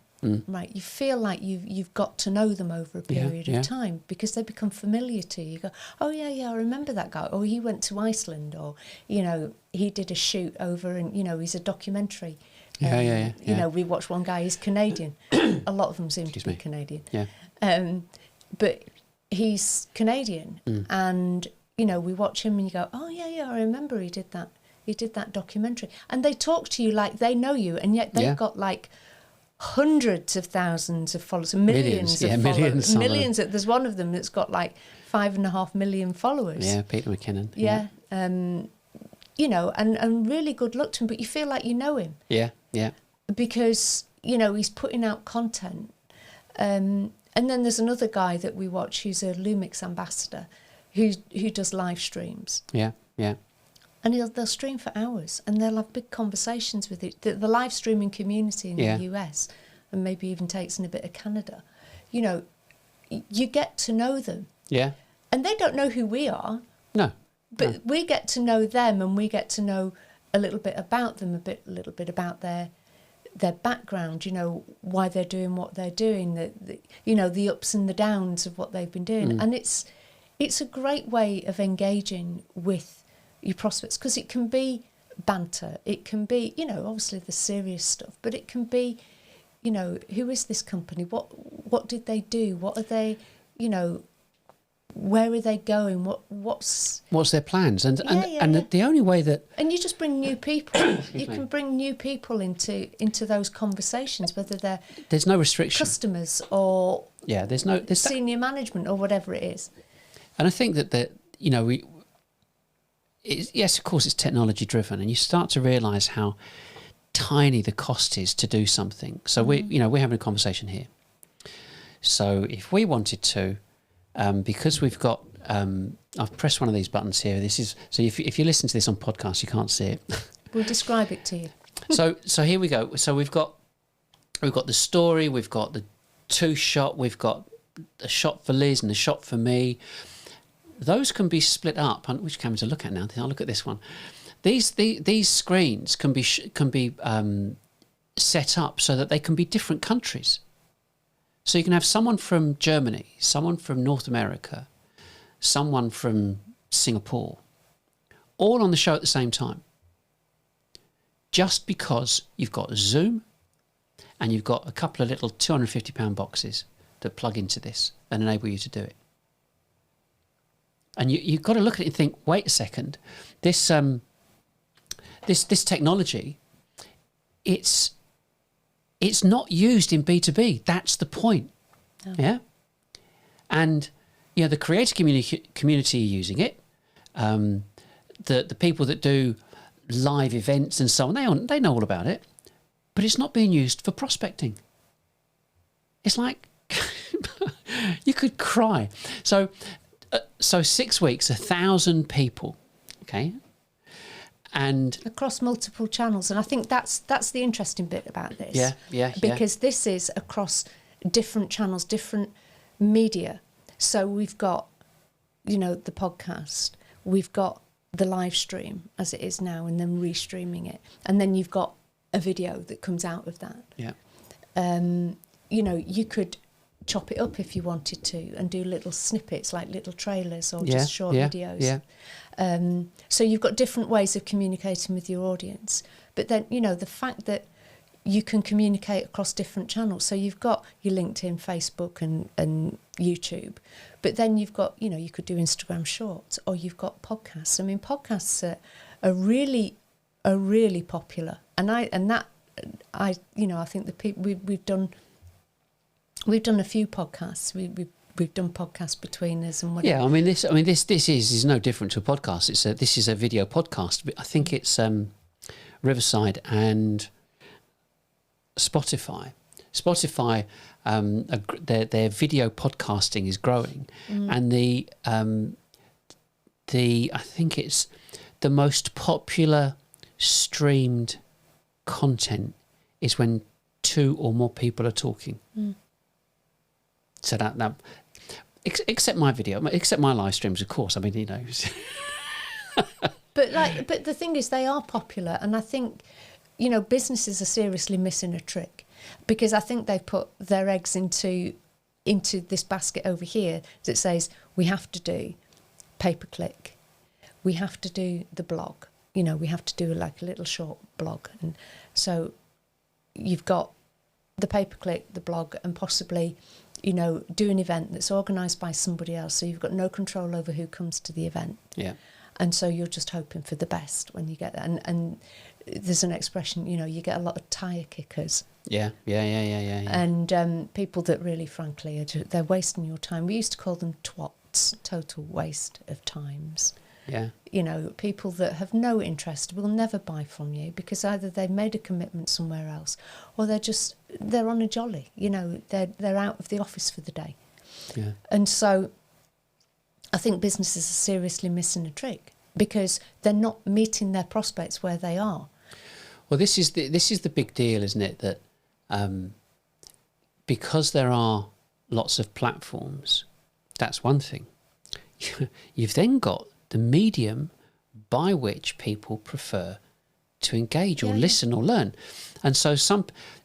right? You feel like you've got to know them over a period of time because they become familiar to you. You go, oh yeah, I remember that guy. Or he went to Iceland, or, you know, he did a shoot over and, you know, he's a documentary. You know, we watched one guy, he's Canadian. A lot of them seem to be Canadian. Yeah. But he's Canadian and, you know, we watch him and you go, oh yeah, I remember he did that documentary. And they talk to you like they know you, and yet they've got like hundreds of thousands of followers, millions of followers. Millions. There's one of them that's got like 5.5 million followers. Yeah, Peter McKinnon. Yeah. You know, and really good luck to him, but you feel like you know him. Yeah. Because, you know, he's putting out content. And then there's another guy that we watch who's a Lumix ambassador who does live streams. Yeah. And they'll stream for hours and they'll have big conversations with it. The live streaming community in the US, and maybe even takes in a bit of Canada, you know, you get to know them. Yeah. And they don't know who we are. No. But we get to know them, and we get to know a little bit about them, a little bit about their background, you know, why they're doing what they're doing, the you know, the ups and the downs of what they've been doing. And it's a great way of engaging with your prospects, because it can be banter, it can be, you know, obviously the serious stuff, but it can be, you know, who is this company, what did they do, what are they, you know, where are they going, what's their plans, and the only way that, and you just bring new people you can bring new people into those conversations, whether there's no restriction, customers or there's senior management or whatever it is. And I think that you know, yes, of course, it's technology driven, and you start to realise how tiny the cost is to do something. So we're having a conversation here. So if we wanted to, because we've got, I've pressed one of these buttons here. This is, so if you listen to this on podcast, you can't see it. We'll describe it to you. So here we go. So we've got the story, we've got the 2-shot, we've got a shot for Liz and a shot for me. Those can be split up. Which camera to look at now? I'll look at this one. These screens can be set up so that they can be different countries. So you can have someone from Germany, someone from North America, someone from Singapore, all on the show at the same time. Just because you've got Zoom and you've got a couple of little £250 boxes that plug into this and enable you to do it. And you've got to look at it and think, wait a second, this technology, it's not used in B2B. That's the point. Oh. Yeah. And, you know, the creator community are using it. The people that do live events and so on, they know all about it. But it's not being used for prospecting. It's like, you could cry. So 6 weeks, 1,000 people, okay, and across multiple channels. And I think that's the interesting bit about this. Because this is across different channels, different media. So we've got, you know, the podcast, we've got the live stream as it is now, and then restreaming it, and then you've got a video that comes out of that. You know, you could chop it up if you wanted to and do little snippets, like little trailers or just short videos. So you've got different ways of communicating with your audience. But then, you know, the fact that you can communicate across different channels. So you've got your LinkedIn, Facebook and YouTube. But then you've got, you know, you could do Instagram Shorts, or you've got podcasts. I mean, podcasts are really popular. And I think the people we've done a few podcasts. We've done podcasts between us and whatever. Yeah, this is no different to a podcast. This is a video podcast. I think it's Riverside and Spotify. Spotify, their video podcasting is growing, and I think it's the most popular streamed content is when 2 or more people are talking. So that except my video, except my live streams, of course. I mean, you know. But the thing is, they are popular, and I think, you know, businesses are seriously missing a trick, because I think they put their eggs into this basket over here that says we have to do pay-per-click, we have to do the blog, you know, we have to do like a little short blog, and so you've got the pay-per-click, the blog, and possibly, you know, do an event that's organised by somebody else, so you've got no control over who comes to the event. Yeah. And so you're just hoping for the best when you get that. And there's an expression, you know, you get a lot of tyre kickers. Yeah. And people that really, frankly, they're wasting your time. We used to call them twats, total waste of times. Yeah. You know, people that have no interest will never buy from you, because either they've made a commitment somewhere else, or they're on a jolly, you know, they're out of the office for the day. Yeah. And so I think businesses are seriously missing a trick, because they're not meeting their prospects where they are. Well, this is the big deal, isn't it? That because there are lots of platforms, that's one thing. You've then got the medium by which people prefer to engage or listen or learn. And so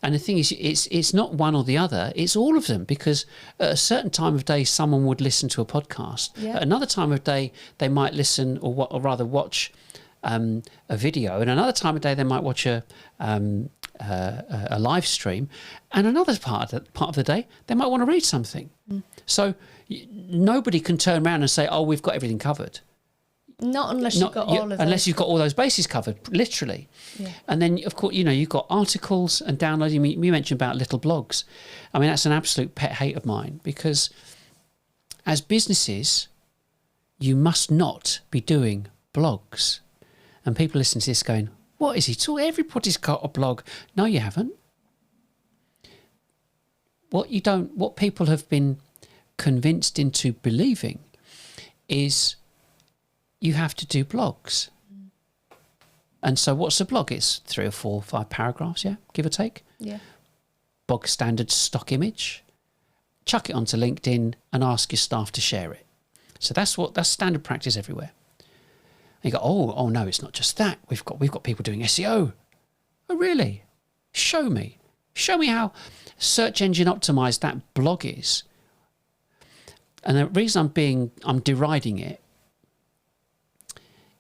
and the thing is, it's not one or the other, it's all of them, because at a certain time of day someone would listen to a podcast. At another time of day they might listen or rather watch a video, and another time of day they might watch a live stream, and another part of the day they might want to read something. So nobody can turn around and say, oh, we've got everything covered. Not unless you've got all of unless you've got all those bases covered, literally. Yeah. And then, of course, you know, you've got articles and downloading. We mentioned about little blogs. I mean, that's an absolute pet hate of mine, because as businesses, you must not be doing blogs. And people listen to this going, what is he talking? Everybody's got a blog. No, you haven't. What people have been convinced into believing is you have to do blogs. And so what's a blog? It's 3 or 4 or 5 paragraphs, give or take. Yeah. Bog standard stock image. Chuck it onto LinkedIn and ask your staff to share it. So that's standard practice everywhere. And you go, oh no, it's not just that. We've got people doing SEO. Oh really? Show me how search engine optimized that blog is. And the reason I'm deriding it,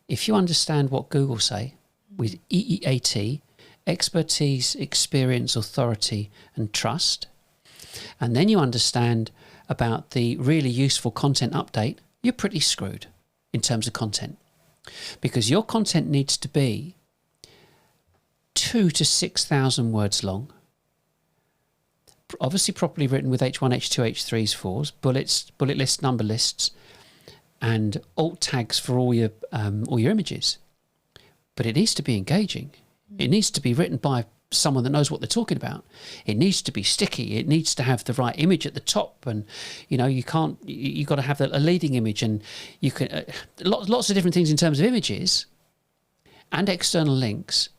if you understand what Google say with EEAT, expertise, experience, authority, and trust, and then you understand about the really useful content update, you're pretty screwed in terms of content, because your content needs to be 2,000 to 6,000 words long, obviously properly written with H1, H2, H3s, 4s, bullet lists, number lists, and alt tags for all your images. But it needs to be engaging. It needs to be written by someone that knows what they're talking about. It needs to be sticky. It needs to have the right image at the top, and you've got to have a leading image, and you can lots of different things in terms of images and external links.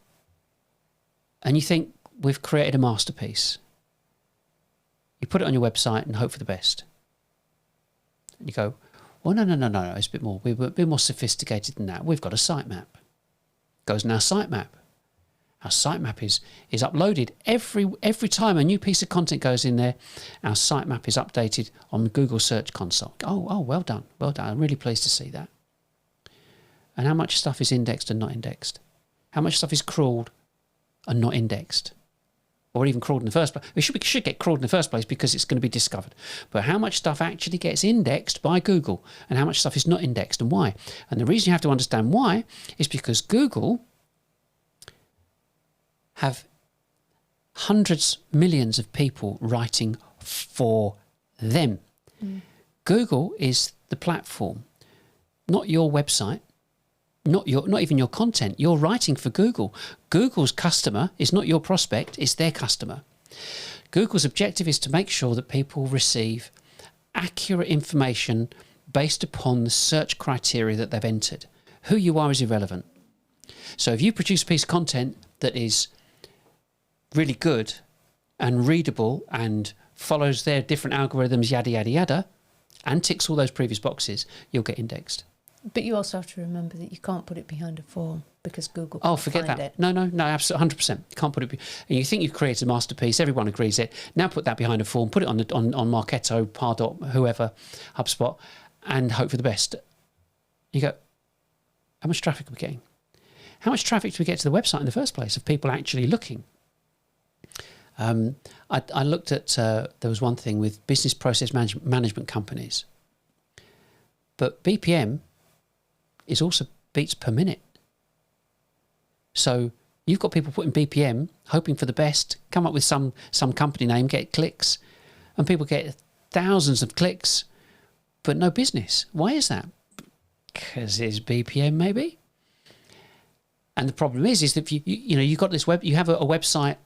And you think we've created a masterpiece. You put it on your website and hope for the best. And you go, well, no, it's a bit more. We're a bit more sophisticated than that. We've got a sitemap. Goes in our sitemap. Our sitemap is uploaded every time a new piece of content goes in there. Our sitemap is updated on the Google Search Console. Oh, well done. I'm really pleased to see that. And how much stuff is indexed and not indexed? How much stuff is crawled and not indexed? Or even crawled in the first place. We should get crawled in the first place because it's going to be discovered. But how much stuff actually gets indexed by Google, and how much stuff is not indexed, and why? And the reason you have to understand why is because Google have hundreds, millions of people writing for them. Google is the platform, not your website. Not even your content. You're writing for Google. Google's customer is not your prospect, it's their customer. Google's objective is to make sure that people receive accurate information based upon the search criteria that they've entered. Who you are is irrelevant. So if you produce a piece of content that is really good and readable and follows their different algorithms, yada, yada, yada, and ticks all those previous boxes, you'll get indexed. But you also have to remember that you can't put it behind a form because Google Oh, can't forget find that. it. No, absolutely, 100%. You can't put it. And you think you've created a masterpiece, everyone agrees it. Now put that behind a form, put it on Marketo, Pardot, whoever, HubSpot, and hope for the best. You go, how much traffic are we getting? How much traffic do we get to the website in the first place of people actually looking? I looked at, there was one thing with business process management companies, but BPM is also beats per minute. So you've got people putting BPM, hoping for the best, come up with some company name, get clicks, and people get thousands of clicks, but no business. Why is that? Because it's BPM, maybe. And the problem is that if you've got this you have a website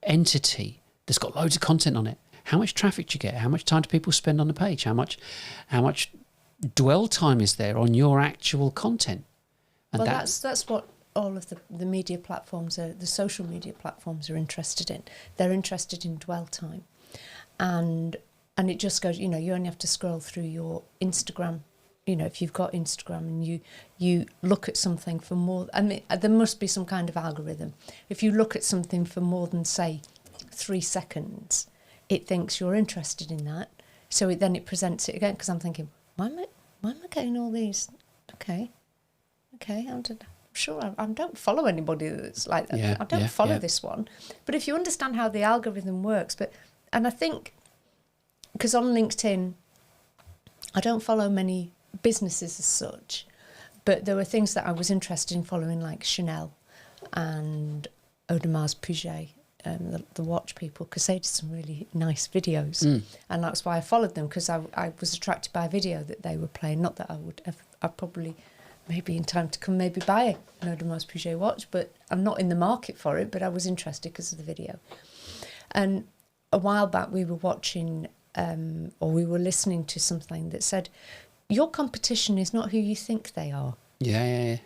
entity that's got loads of content on it. How much traffic do you get? How much time do people spend on the page? How much dwell time is there on your actual content? And well, that's what all of the media platforms the social media platforms are interested in. They're interested in dwell time, and it just goes. You only have to scroll through your Instagram. If you've got Instagram and you look at something for more, I mean, there must be some kind of algorithm. If you look at something for more than, say, 3 seconds, it thinks you're interested in that. So then it presents it again, because I'm thinking, why am I getting all these? Okay, I'm sure I don't follow anybody that's like that. Yeah, I don't follow this one. But if you understand how the algorithm works, and I think, because on LinkedIn, I don't follow many businesses as such, but there were things that I was interested in following, like Chanel and Audemars Piguet, the watch people, because they did some really nice videos, and that's why I followed them, because I was attracted by a video that they were playing. Not that I would ever, I probably maybe in time to come maybe buy an Audemars Piguet watch, but I'm not in the market for it, but I was interested because of the video. And a while back we were watching or we were listening to something that said, your competition is not who you think they are. Yeah.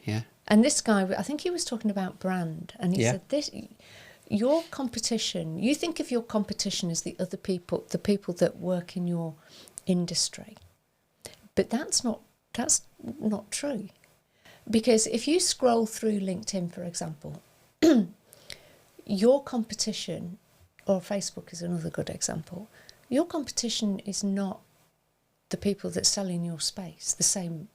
And this guy, I think he was talking about brand, and he said this: your competition, you think of your competition as the other people, the people that work in your industry, but that's not true. Because if you scroll through LinkedIn, for example, your competition, or Facebook is another good example, your competition is not the people that sell in your space, the same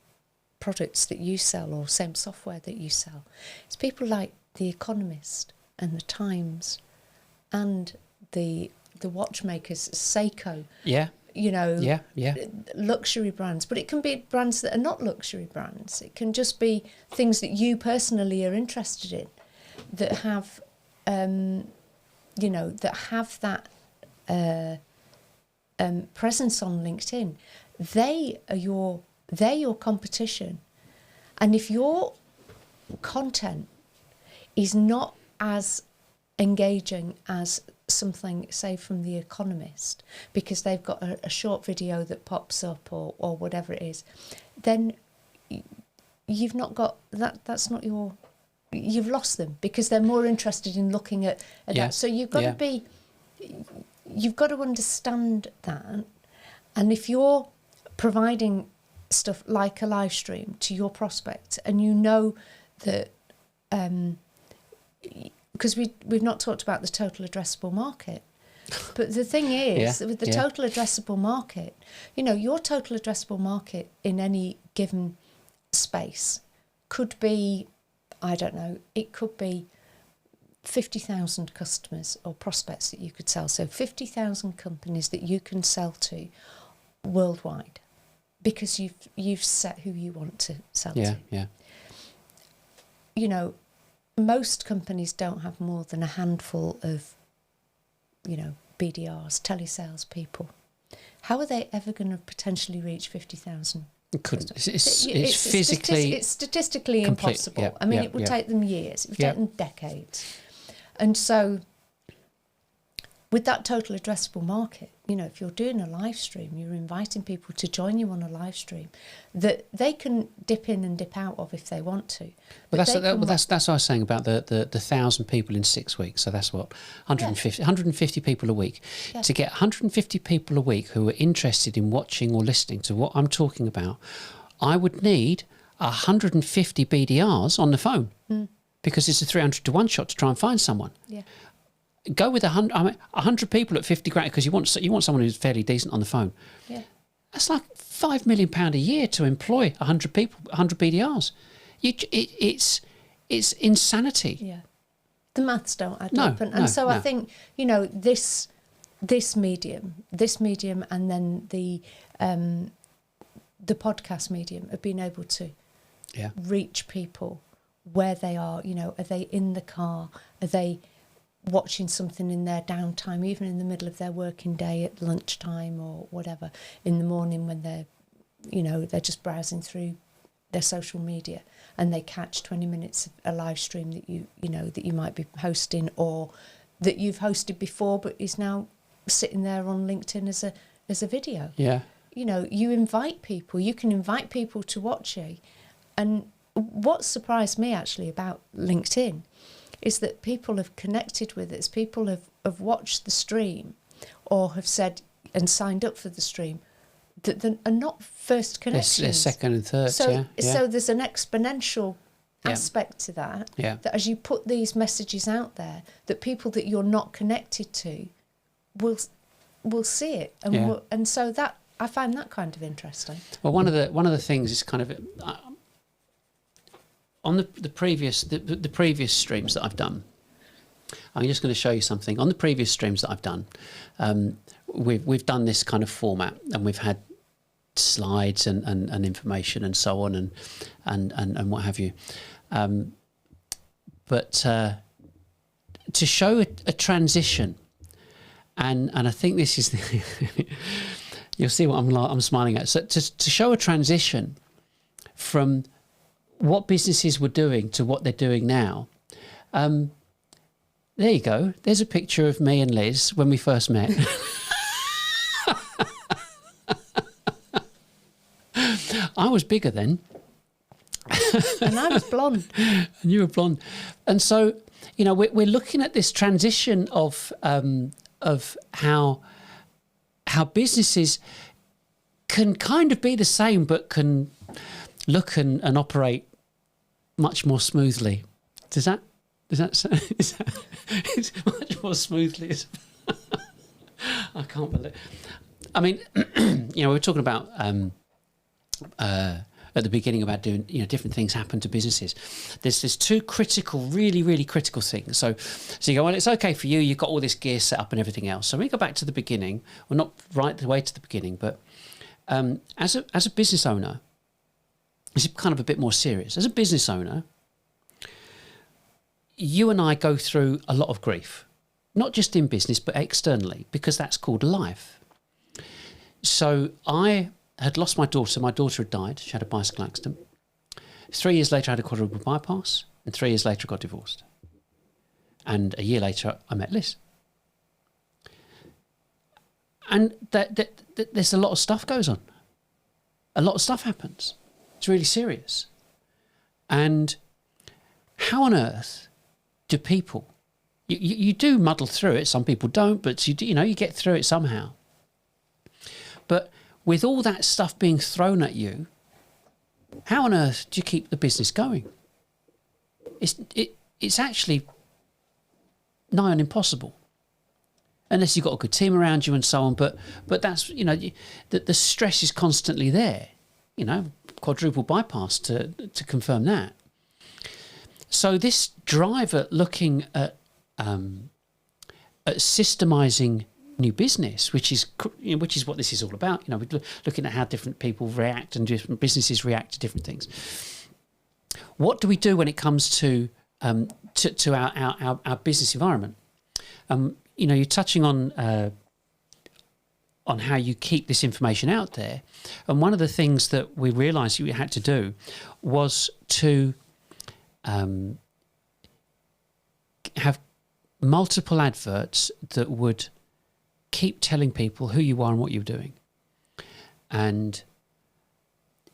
products that you sell or same software that you sell. It's people like The Economist and The Times and the watchmakers, Seiko. Yeah. Luxury brands. But it can be brands that are not luxury brands. It can just be things that you personally are interested in, that have, that have that presence on LinkedIn. They're your competition. And if your content is not as engaging as something, say, from The Economist, because they've got a short video that pops up or whatever it is, then you've not got that's not your, you've lost them, because they're more interested in looking at that. So you've got to you've got to understand that. And if you're providing stuff like a live stream to your prospects, and you know that, because we've not talked about the total addressable market, but the thing is, with the total addressable market, your total addressable market in any given space could be, I don't know, it could be 50,000 customers or prospects that you could sell. So 50,000 companies that you can sell to worldwide, because you've set who you want to sell to. Most companies don't have more than a handful of, BDRs, telesales people. How are they ever going to potentially reach 50,000? Couldn't. It's physically... It's statistically impossible. It would take them years. It would take them decades. And so, with that total addressable market, if you're doing a live stream, you're inviting people to join you on a live stream that they can dip in and dip out of if they want to. But that's what I was saying about the 1,000 people in 6 weeks. So that's what, 150 people a week. Yeah. To get 150 people a week who are interested in watching or listening to what I'm talking about, I would need 150 BDRs on the phone because it's a 300 to 1 shot to try and find someone. Yeah. Go with 100 people at 50 grand because you want someone who's fairly decent on the phone. Yeah. That's like £5 million a year to employ 100 people, 100 BDRs. It's insanity. Yeah. The maths don't add No, up. And no, so no. I think, this medium and then the podcast medium of being able to reach people where they are, are they in the car? Are they watching something in their downtime, even in the middle of their working day at lunchtime or whatever, in the morning when they're just browsing through their social media and they catch 20 minutes of a live stream that you might be hosting or that you've hosted before but is now sitting there on LinkedIn as a video. Yeah. You invite people, you can invite people to watch you. And what surprised me actually about LinkedIn is that people have connected with us, people have watched the stream or have said and signed up for the stream that are not first connections. They're second and third, so there's an exponential aspect to that, that as you put these messages out there, that people that you're not connected to will see it. And so that I find that kind of interesting. Well, one of the things is kind of... on the previous streams that I've done, I'm just going to show you something. On the previous streams that I've done, we've done this kind of format, and we've had slides and information and so on and what have you. But to show a transition, and I think this is you'll see what I'm smiling at. So to show a transition from what businesses were doing to what they're doing now. There you go. There's a picture of me and Liz when we first met. I was bigger then. And I was blonde. And you were blonde. And so, we're looking at this transition of how businesses can kind of be the same but can look and operate much more smoothly. Does that it's much more smoothly? I can't believe. I mean, we were talking about at the beginning about doing different things happen to businesses. There's two really, really critical things. So you go, well, it's okay for you. You've got all this gear set up and everything else. So we go back to the beginning. Well, not right the way to the beginning, but as a business owner. It's kind of a bit more serious. As a business owner, you and I go through a lot of grief, not just in business, but externally, because that's called life. So I had lost my daughter. My daughter had died. She had a bicycle accident. 3 years later, I had a quadruple bypass. And 3 years later, I got divorced. And a year later, I met Liz. And there's a lot of stuff goes on. A lot of stuff happens. It's really serious. And how on earth do people... You do muddle through it. Some people don't, but you get through it somehow. But with all that stuff being thrown at you, how on earth do you keep the business going? It's actually nigh on impossible, unless you've got a good team around you and so on. But that's the stress is constantly there. Quadruple bypass to confirm that. So this drive at looking at systemizing new business, which is what this is all about. We're looking at how different people react and different businesses react to different things. What do we do when it comes to our business environment? You're touching on how you keep this information out there, and one of the things that we realised we had to do was to have multiple adverts that would keep telling people who you are and what you're doing. And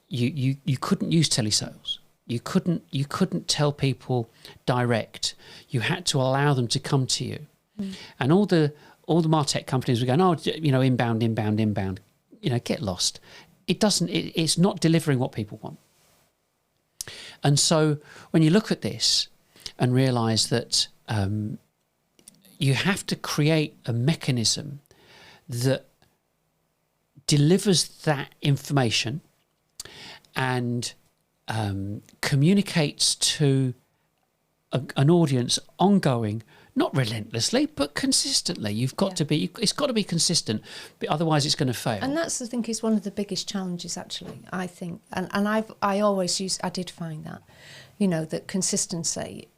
you couldn't use telesales. You couldn't tell people direct. You had to allow them to come to you. And all the MarTech companies were going, oh, inbound, get lost. It's not delivering what people want. And so when you look at this and realise that you have to create a mechanism that delivers that information and communicates to an audience ongoing, not relentlessly, but consistently. It's got to be consistent, but otherwise it's going to fail. And that's, I think, is one of the biggest challenges, actually, I think. And I did find that, that consistency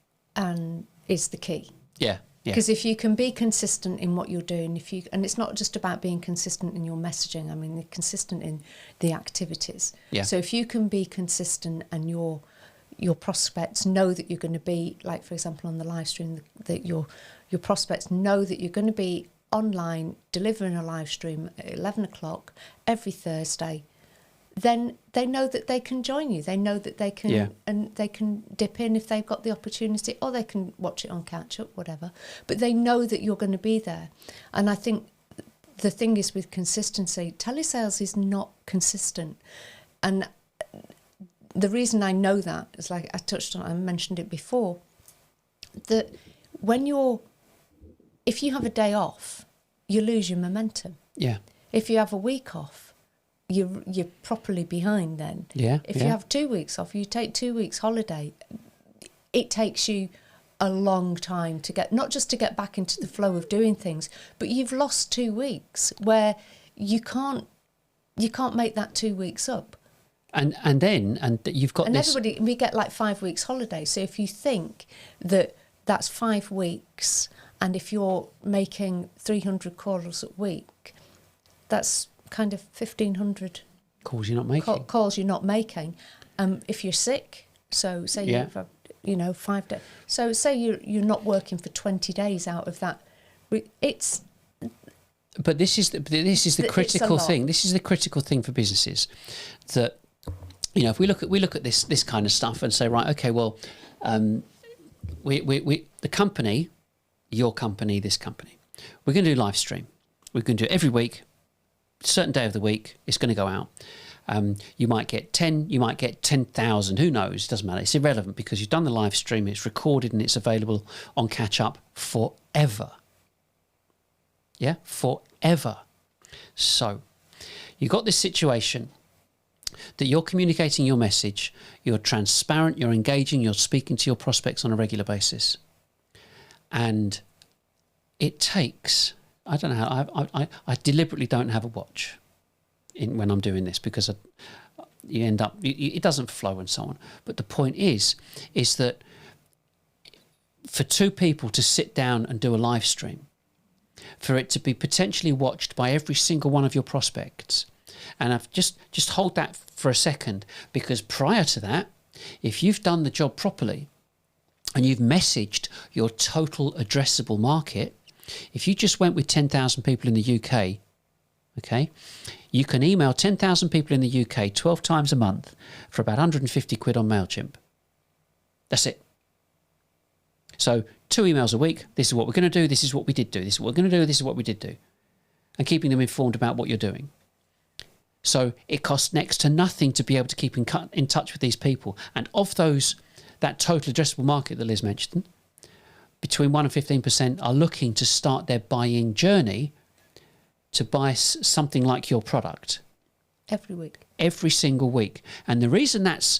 is the key. Yeah. Because if you can be consistent in what you're doing, and it's not just about being consistent in your messaging, I mean, consistent in the activities. Yeah. So if you can be consistent and your prospects know that you're going to be, like, for example, on the live stream, that your prospects know that you're going to be online delivering a live stream at 11 o'clock every Thursday, then they know that they can join you. They know that they can, and they can dip in if they've got the opportunity, or they can watch it on catch up, whatever. But they know that you're going to be there. And I think the thing is with consistency, telesales is not consistent. And the reason I know that is, like I touched on, I mentioned it before, that if you have a day off, you lose your momentum. Yeah. If you have a week off, you're properly behind then. Yeah. If you have 2 weeks off, you take 2 weeks holiday, it takes you a long time to get, not just to get back into the flow of doing things, but you've lost 2 weeks where you can't make that 2 weeks up. And you've got this. And we get like 5 weeks holiday. So if you think that that's 5 weeks, and if you're making 300 calls a week, that's kind of 1,500 calls you're not making. Calls you're not making. If you're sick, so say you've 5 days. So say you're not working for 20 days out of that. It's. But this is the critical thing. This is the critical thing for businesses, that if we look at this kind of stuff and say, right, okay, well, we the company, your company, this company, we're going to do live stream. We're going to do it every week. Certain day of the week, it's going to go out. You might get 10, you might get 10,000, who knows, it doesn't matter. It's irrelevant because you've done the live stream, it's recorded and it's available on catch up forever. Yeah, forever. So you've got this situation that you're communicating your message, you're transparent, you're engaging, you're speaking to your prospects on a regular basis. And it takes, I don't know how, I deliberately don't have a watch when I'm doing this, because you end up, it doesn't flow and so on. But the point is that for two people to sit down and do a live stream, for it to be potentially watched by every single one of your prospects, and I've just hold that for a second, because prior to that, if you've done the job properly and you've messaged your total addressable market, if you just went with 10,000 people in the UK, okay, you can email 10,000 people in the UK 12 times a month for about 150 quid on MailChimp. That's it. So 2 emails a week. This is what we're going to do. This is what we did do. This is what we're going to do. This is what we did do. And keeping them informed about what you're doing. So it costs next to nothing to be able to keep in touch with these people. And of those, that total addressable market that Liz mentioned, between 1 and 15% are looking to start their buying journey to buy something like your product. Every week. Every single week. And the reason that's,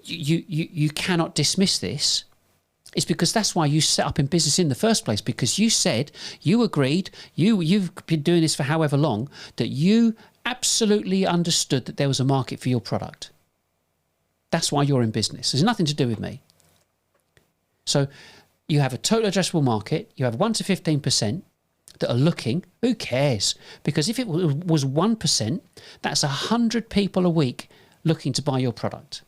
you cannot dismiss this, is because that's why you set up in business in the first place, because you said, you agreed, you've been doing this for however long, that you absolutely understood that there was a market for your product. That's why you're in business. There's nothing to do with me. So you have a total addressable market, you have 1 to 15% that are looking. Who cares? Because if it was 1%, that's 100 people a week looking to buy your product.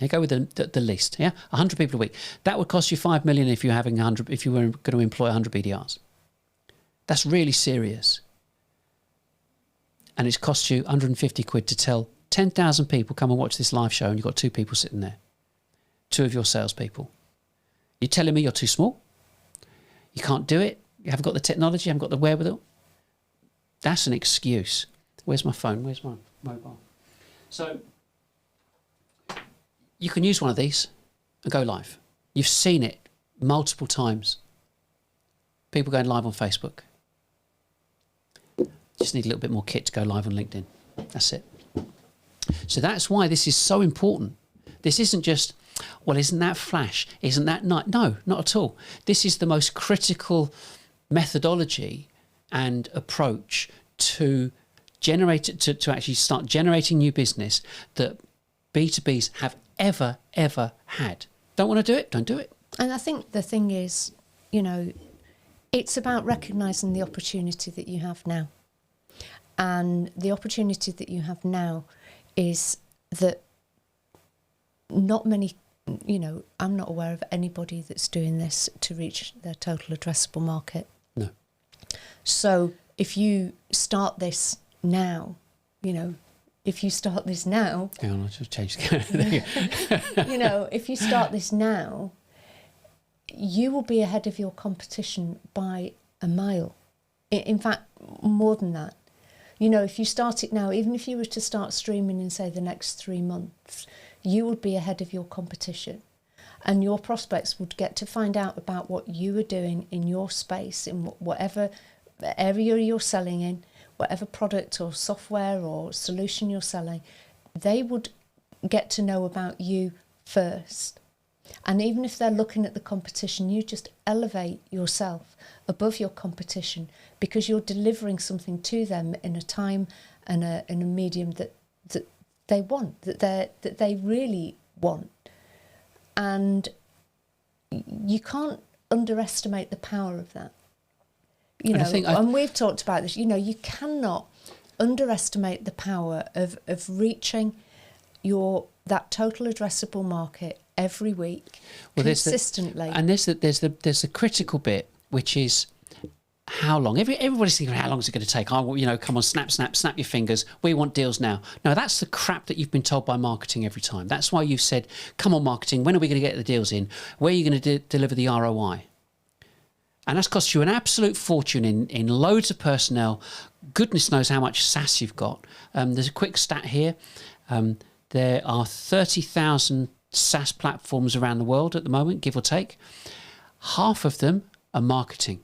You go with the list, yeah? 100 people a week. That would cost you 5 million if you're having 100, if you were going to employ 100 BDRs. That's really serious. And it's cost you 150 quid to tell 10,000 people come and watch this live show, and you've got 2 people sitting there. 2 of your salespeople. You're telling me you're too small? You can't do it? You haven't got the technology? You haven't got the wherewithal? That's an excuse. Where's my phone? Where's my mobile? So you can use one of these and go live. You've seen it multiple times. People going live on Facebook. Just need a little bit more kit to go live on LinkedIn. That's it. So that's why this is so important. This isn't just, well, isn't that flash? Isn't that nice? No, not at all. This is the most critical methodology and approach to generate, to actually start generating new business that B2Bs have ever had. Don't want to do it? Don't do it. And I think the thing is, you know, it's about recognising the opportunity that you have now. And the opportunity that you have now is that not many, you know, I'm not aware of anybody that's doing this to reach their total addressable market. No. So if you start this now, you know, if you start this now... Hang on, I'll just change the you know, if you start this now, you will be ahead of your competition by a mile. In fact, more than that. You know, if you start it now, even if you were to start streaming in, say, the next 3 months, you would be ahead of your competition. And your prospects would get to find out about what you are doing in your space, in whatever area you're selling in, whatever product or software or solution you're selling. They would get to know about you first. And even if they're looking at the competition, you just elevate yourself above your competition because you're delivering something to them in a time and in a medium that they want, that they really want. And you can't underestimate the power of that. You know, and we've talked about this, you know, you cannot underestimate the power of reaching that total addressable market every week, consistently. There's the critical bit, which is how long. Everybody's thinking, how long is it going to take? Oh, you know, come on, snap your fingers. We want deals now. No, that's the crap that you've been told by marketing every time. That's why you've said, come on, marketing, when are we going to get the deals in? Where are you going to deliver the ROI? And that's cost you an absolute fortune in loads of personnel. Goodness knows how much SaaS you've got. There's a quick stat here. There are 30,000 SaaS platforms around the world at the moment, give or take. Half of them are marketing.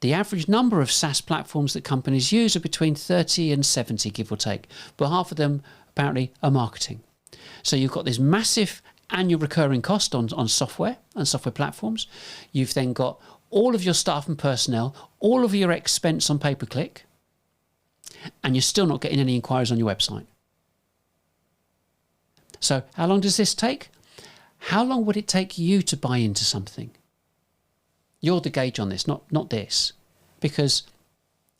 The average number of SaaS platforms that companies use are between 30 and 70, give or take. But half of them apparently are marketing. So you've got this massive annual recurring cost on software and software platforms. You've then got all of your staff and personnel, all of your expense on pay-per-click, and you're still not getting any inquiries on your website. So how long does this take? How long would it take you to buy into something? You're the gauge on this, not this. Because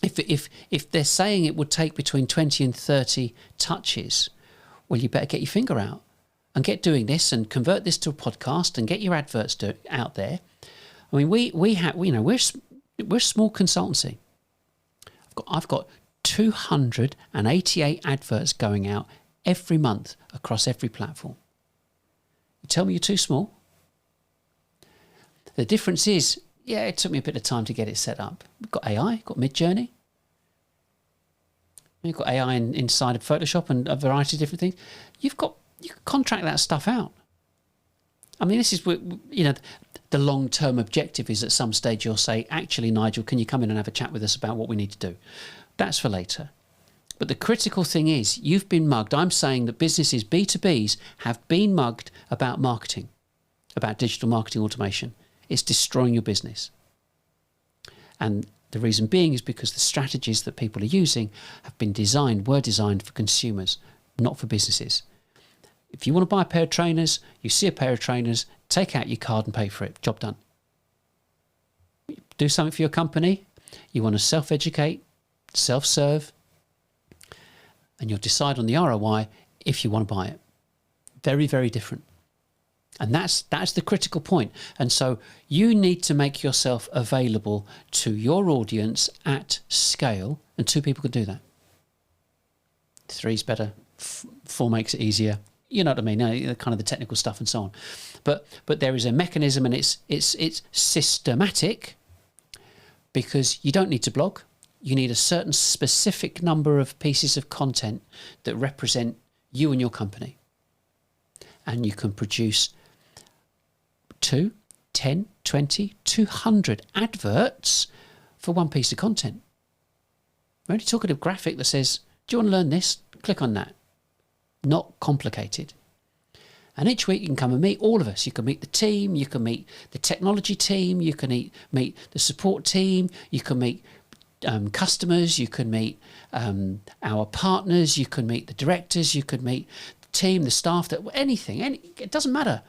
if they're saying it would take between 20 and 30 touches, well, you better get your finger out and get doing this and convert this to a podcast and get your adverts out there. I mean, we're a small consultancy. I've got 288 adverts going out every month across every platform. You tell me you're too small? The difference is, yeah, it took me a bit of time to get it set up. We've got AI, got Midjourney. You've got AI inside of Photoshop and a variety of different things. You can contract that stuff out. I mean, this is, you know, the long-term objective is at some stage you'll say, actually, Nigel, can you come in and have a chat with us about what we need to do? That's for later. But the critical thing is, you've been mugged. I'm saying that businesses, B2Bs, have been mugged about marketing, about digital marketing automation. It's destroying your business. And the reason being is because the strategies that people are using were designed for consumers, not for businesses. If you want to buy a pair of trainers, you see a pair of trainers, take out your card and pay for it. Job done. Do something for your company. You want to self-educate, self-serve, and you'll decide on the ROI if you want to buy it. Very, very different. And that's the critical point. And so you need to make yourself available to your audience at scale, and 2 people can do that. 3's better, 4 makes it easier. You know what I mean? Kind of the technical stuff and so on. But there is a mechanism, and it's systematic, because you don't need to blog. You need a certain specific number of pieces of content that represent you and your company. And you can produce 2, 10, 20, 200 adverts for one piece of content. We're only talking a graphic that says, do you want to learn this? Click on that. Not complicated. And each week you can come and meet all of us. You can meet the team, you can meet the technology team, you can meet the support team, you can meet customers, you can meet our partners, you can meet the directors, you could meet the team, the staff, anything. It doesn't matter.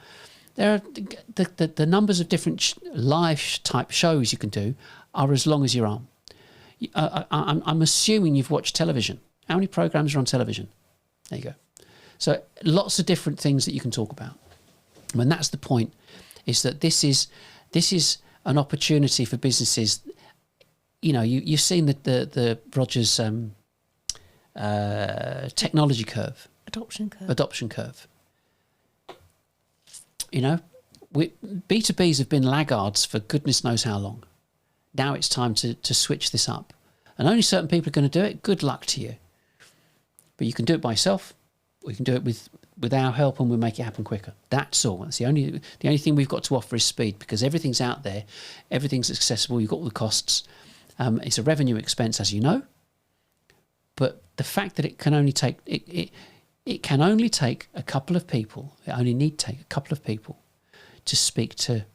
There are the numbers of different live type shows you can do are as long as your arm. I'm assuming you've watched television. How many programs are on television? There you go. So lots of different things that you can talk about. And that's the point, is that this is an opportunity for businesses. You know, you've seen the Rogers technology curve. Adoption curve. You know, B2Bs have been laggards for goodness knows how long. Now it's time to switch this up. And only certain people are going to do it. Good luck to you. But you can do it by yourself. We can do it with our help, and we'll make it happen quicker. That's all. That's the only thing we've got to offer is speed, because everything's out there, everything's accessible. You've got all the costs. It's a revenue expense, as you know. But the fact that it can only take it can only take a couple of people. It only need take a couple of people to speak to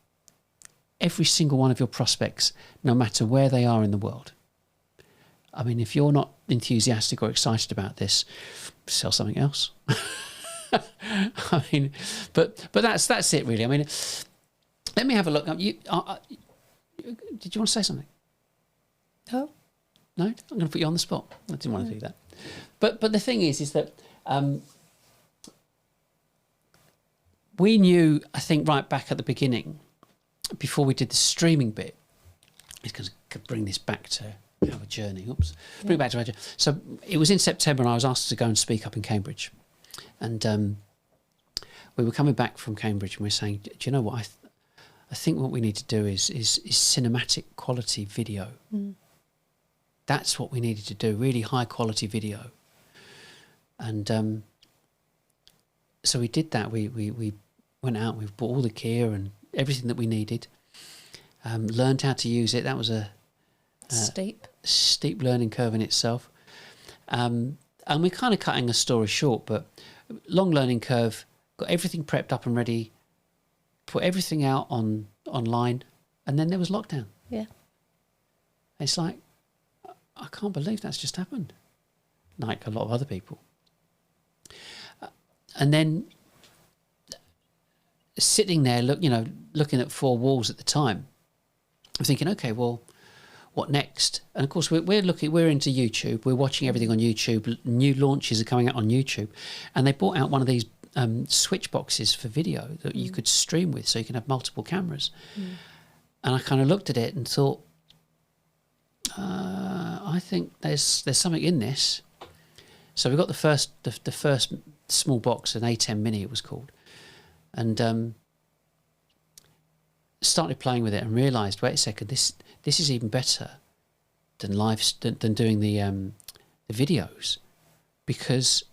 every single one of your prospects, no matter where they are in the world. I mean, if you're not enthusiastic or excited about this, sell something else. I mean, but that's it really. I mean, let me have a look. Did you want to say something? No. No, I'm going to put you on the spot. I didn't want to do that. But the thing is that we knew, I think, right back at the beginning, before we did the streaming bit, it's going to bring this back to our journey. Bring it back to our journey. So it was in September, and I was asked to go and speak up in Cambridge, and we were coming back from Cambridge, and we were saying, do you know what? I think what we need to do is cinematic quality video. That's what we needed to do, really high quality video. And so we did that. We went out, we bought all the gear and everything that we needed, learned how to use it. That was a steep learning curve in itself. And we're kind of cutting a story short, but long learning curve, got everything prepped up and ready, put everything out online, and then there was lockdown. Yeah. It's like, I can't believe that's just happened, like a lot of other people. And then sitting there, looking at 4 walls at the time, I'm thinking, okay, well, what next? And of course, we're into YouTube. We're watching everything on YouTube. New launches are coming out on YouTube, and they brought out one of these switch boxes for video that you could stream with, so you can have multiple cameras. And I kind of looked at it and thought, I think there's something in this. So we got the first small box, an A10 Mini it was called, and started playing with it and realised, wait a second, this is even better than than doing the videos, because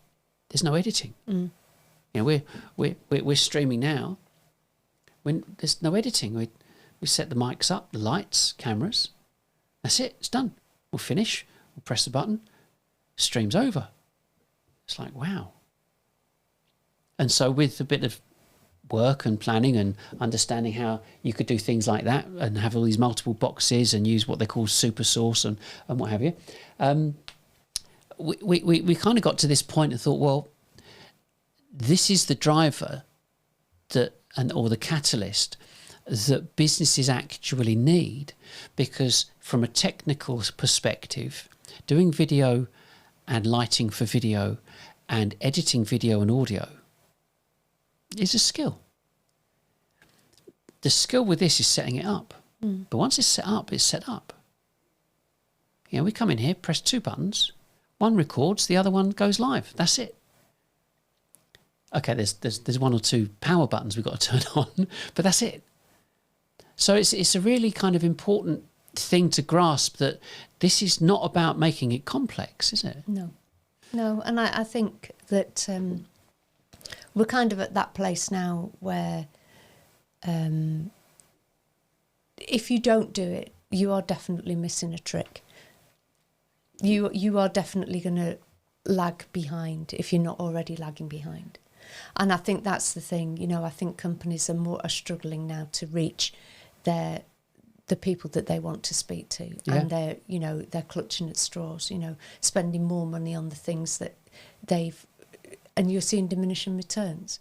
there's no editing. You know, we're streaming now when there's no editing. We set the mics up, the lights, cameras. That's it. It's done. We'll finish. We'll press the button. Stream's over. It's like, wow. And so with a bit of work and planning and understanding how you could do things like that and have all these multiple boxes and use what they call super source and what have you, we kind of got to this point and thought, well, this is the driver or the catalyst that businesses actually need, because from a technical perspective, doing video and lighting for video and editing video and audio is a skill. The skill with this is setting it up. But once it's set up, it's set up. You know, we come in here, press 2 buttons, one records, the other one goes live. That's it. Okay, there's 1 or 2 power buttons we've got to turn on, but that's it. So it's a really kind of important thing to grasp, that this is not about making it complex, is it? No, and I think that we're kind of at that place now where if you don't do it, you are definitely missing a trick. You are definitely going to lag behind if you're not already lagging behind. And I think that's the thing. You know, I think companies are struggling now to reach the people that they want to speak to, and they're clutching at straws. You know, spending more money on the things that and you're seeing diminishing returns.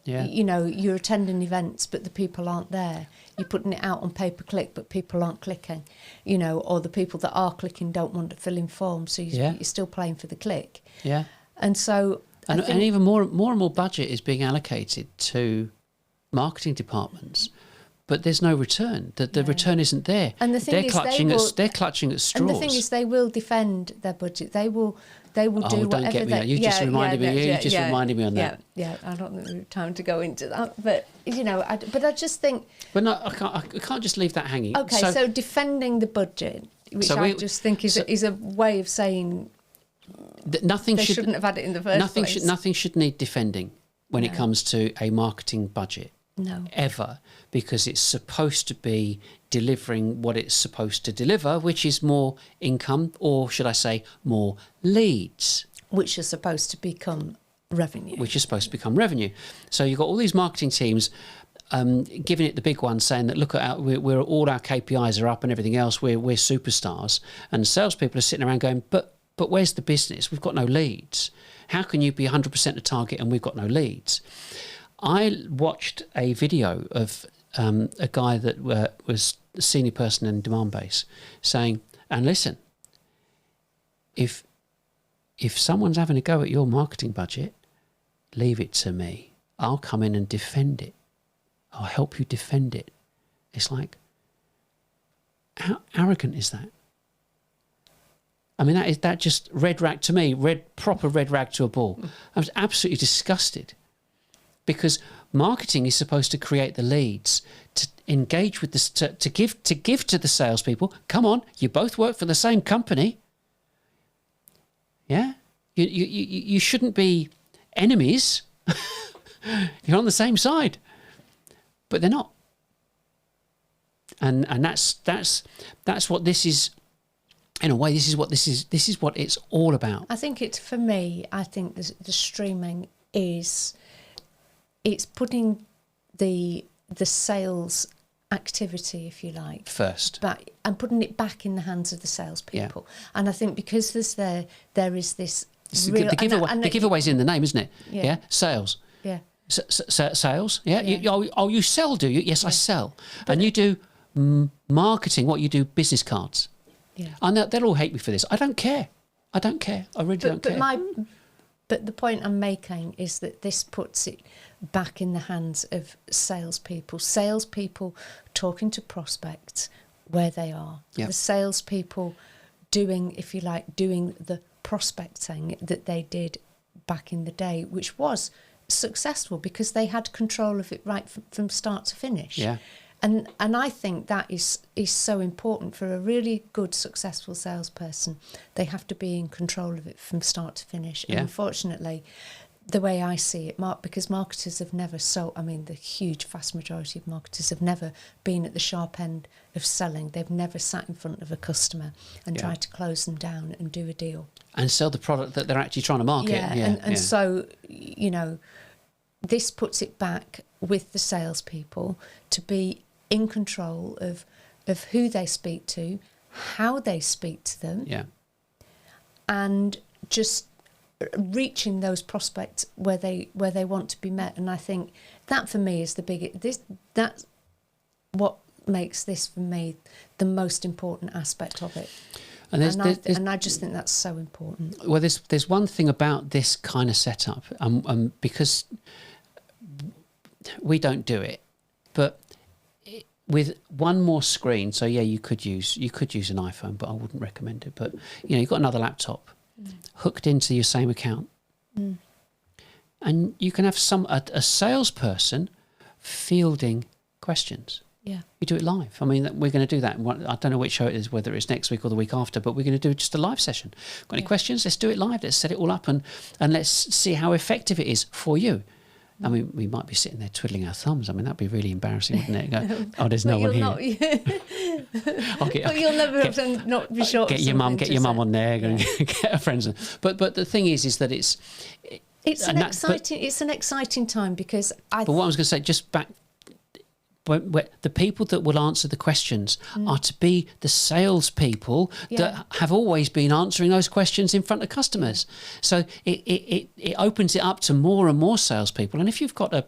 Yeah. You know, you're attending events, but the people aren't there. You're putting it out on pay-per-click, but people aren't clicking. You know, or the people that are clicking don't want to fill in forms, so you're still playing for the click. Yeah. And so, and even more and more budget is being allocated to marketing departments, but there's no return. The return isn't there. And the thing they're clutching at straws. And the thing is, they will defend their budget. They will do whatever. Don't get me. You just reminded me. You just reminded me on that. Yeah. I don't think we have time to go into that, but you know, I just think. But no, I can't just leave that hanging. Okay, so defending the budget, which I just think is a way of saying nothing shouldn't have had it in the first place. Nothing should need defending when it comes to a marketing budget. No. Ever, because it's supposed to be delivering what it's supposed to deliver, which is more income, or should I say more leads. Which are supposed to become revenue. So you've got all these marketing teams giving it the big one, saying that look at we're all our KPIs are up and everything else, we're superstars, and salespeople are sitting around going, but where's the business? We've got no leads. How can you be 100% a target and we've got no leads? I watched a video of a guy that was a senior person in Demand Base saying, and listen, if someone's having a go at your marketing budget, leave it to me. I'll come in and defend it. I'll help you defend it. It's like, how arrogant is that? I mean, that just red rag to me, proper red rag to a bull. I was absolutely disgusted. Because marketing is supposed to create the leads, to engage with to give to the salespeople. Come on, you both work for the same company. Yeah, you shouldn't be enemies. You're on the same side, but they're not. And that's what this is. In a way, this is what it's all about. I think for me, I think the streaming is. It's putting the sales activity, if you like, first, back, and putting it back in the hands of the salespeople. Yeah. And I think because there is this real, the giveaway's in the name, isn't it? Yeah. Sales. Yeah. Sales. Yeah. You sell, do you? Yes, I sell. But and you do marketing. What you do? Business cards. Yeah. And they'll all hate me for this. I don't care. I really don't care. But the point I'm making is that this puts it back in the hands of salespeople. Salespeople talking to prospects where they are. Yep. The salespeople doing the prospecting that they did back in the day, which was successful because they had control of it right from start to finish. Yeah. And I think that is so important for a really good, successful salesperson. They have to be in control of it from start to finish. Yeah. And unfortunately, the way I see it, because marketers have never the huge, vast majority of marketers have never been at the sharp end of selling. They've never sat in front of a customer and tried to close them down and do a deal. And sell the product that they're actually trying to market. Yeah. So, this puts it back with the salespeople to be in control of who they speak to, how they speak to them, and just reaching those prospects where they want to be met. And I think that for me is that's what makes this for me the most important aspect of it. And I just think that's so important. Well, there's one thing about this kind of setup, because we don't do it, but with one more screen. So yeah, you could use an iPhone, but I wouldn't recommend it. But you've got another laptop hooked into your same account, and you can have a salesperson fielding questions. Yeah. You do it live. I mean, we're going to do that. I don't know which show it is, whether it's next week or the week after, but we're going to do just a live session. Got any questions? Let's do it live. Let's set it all up and let's see how effective it is for you. I mean, we might be sitting there twiddling our thumbs. I mean, that'd be really embarrassing, wouldn't it? Go, oh, there's no one here. But you'll never have to not be sure. Get your mum on there. Yeah. Get her friends. But the thing is that it's an exciting time because But what I was going to say, just back. The people that will answer the questions are to be the salespeople that have always been answering those questions in front of customers. So it opens it up to more and more salespeople. And if you've got a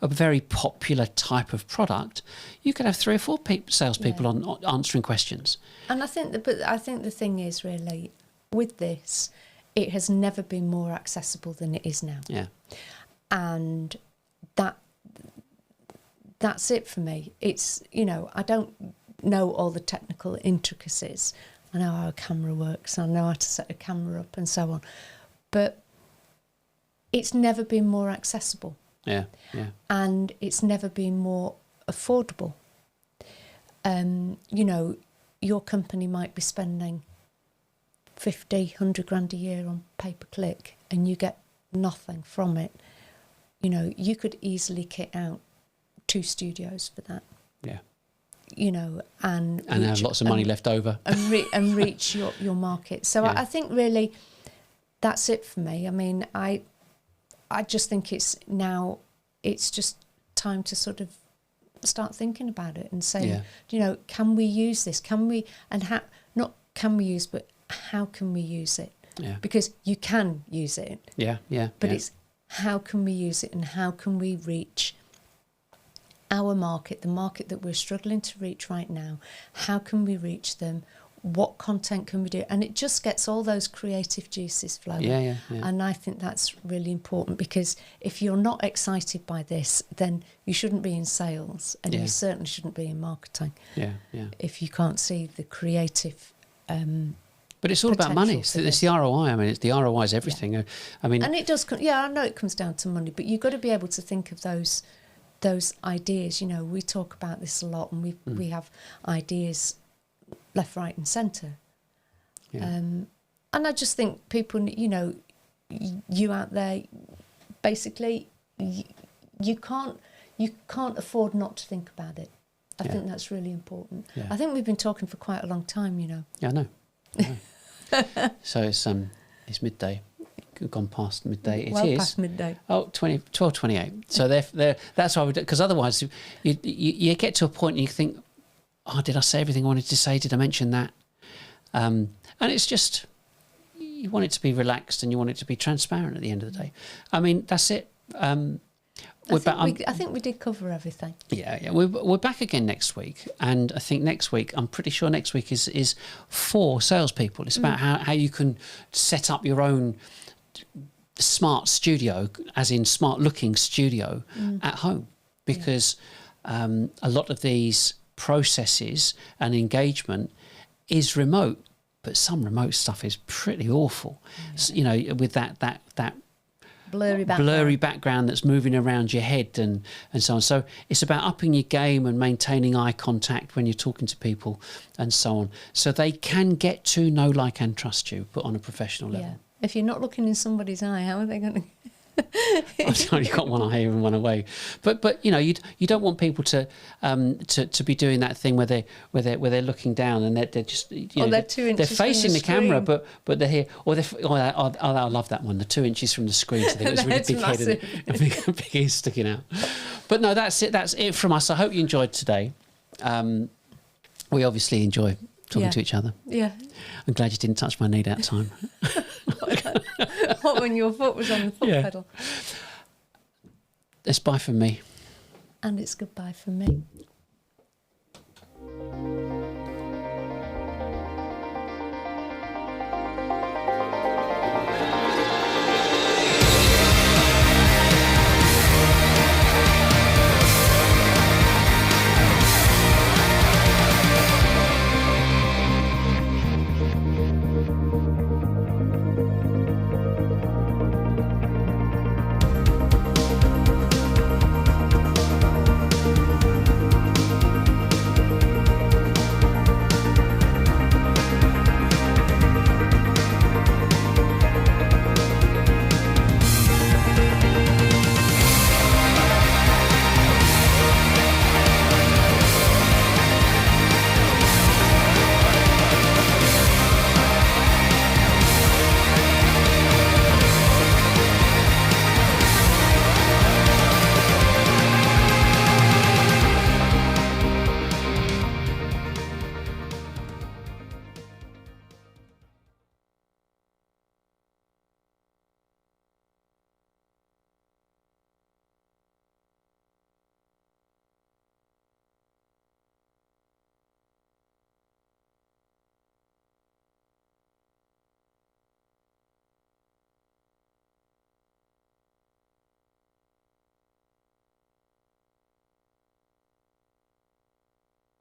very popular type of product, you could have 3 or 4 salespeople on answering questions. And I think the thing is really with this, it has never been more accessible than it is now. Yeah, and that's it for me. It's, I don't know all the technical intricacies. I know how a camera works. I know how to set a camera up and so on. But it's never been more accessible. Yeah. And it's never been more affordable. Your company might be spending 50, 100 grand a year on pay-per-click and you get nothing from it. You could easily kit out 2 studios for that. Yeah. And have lots of money left over. and reach your market. So Yeah. I think really that's it for me. I mean, I just think it's just time to sort of start thinking about it and saying, can we use this? Can we, and how, not can we use, but how can we use it? Yeah. Because you can use it. Yeah. But it's how can we use it and how can we reach our market, the market that we're struggling to reach right now? How can we reach them? What content can we do? And it just gets all those creative juices flowing. Yeah. And I think that's really important, because if you're not excited by this, then you shouldn't be in sales, and you certainly shouldn't be in marketing. Yeah. If you can't see the creative but it's all about money. It's the ROI. I mean, it's the ROI is everything. Yeah. I mean, and it does. I know it comes down to money, but you've got to be able to think of those ideas. We talk about this a lot, and we have ideas left, right, and centre. Yeah. And I just think people, you out there, basically, you can't afford not to think about it. I think that's really important. Yeah. I think we've been talking for quite a long time. Yeah, I know. So it's midday. Gone past midday. It is past midday. Oh, 12:28. So that's why we do, because otherwise you get to a point and you think, oh, did I say everything I wanted to say? Did I mention that? And it's just, you want it to be relaxed and you want it to be transparent at the end of the day. I mean, that's it. I think we did cover everything. Yeah. We're back again next week, and I think next week, I'm pretty sure next week is for salespeople. It's about how you can set up your own smart studio, as in smart looking studio at home, because a lot of these processes and engagement is remote, but some remote stuff is pretty awful. With that blurry background that's moving around your head and so on. So it's about upping your game and maintaining eye contact when you're talking to people and so on, so they can get to know, like, and trust you, but on a professional level. Yeah. If you're not looking in somebody's eye, how are they going to? I've only got one eye here and one away, but you don't want people to be doing that thing where they're looking down and they're just they're 2 inches. They're facing from the camera, but they're here, or I love that one, the 2 inches from the screen. So I think it was really big head and big ears sticking out. But no, that's it from us. I hope you enjoyed today. We obviously enjoy talking to each other. Yeah. I'm glad you didn't touch my knee that time. What, when your foot was on the foot pedal? It's bye from me. And it's goodbye from me.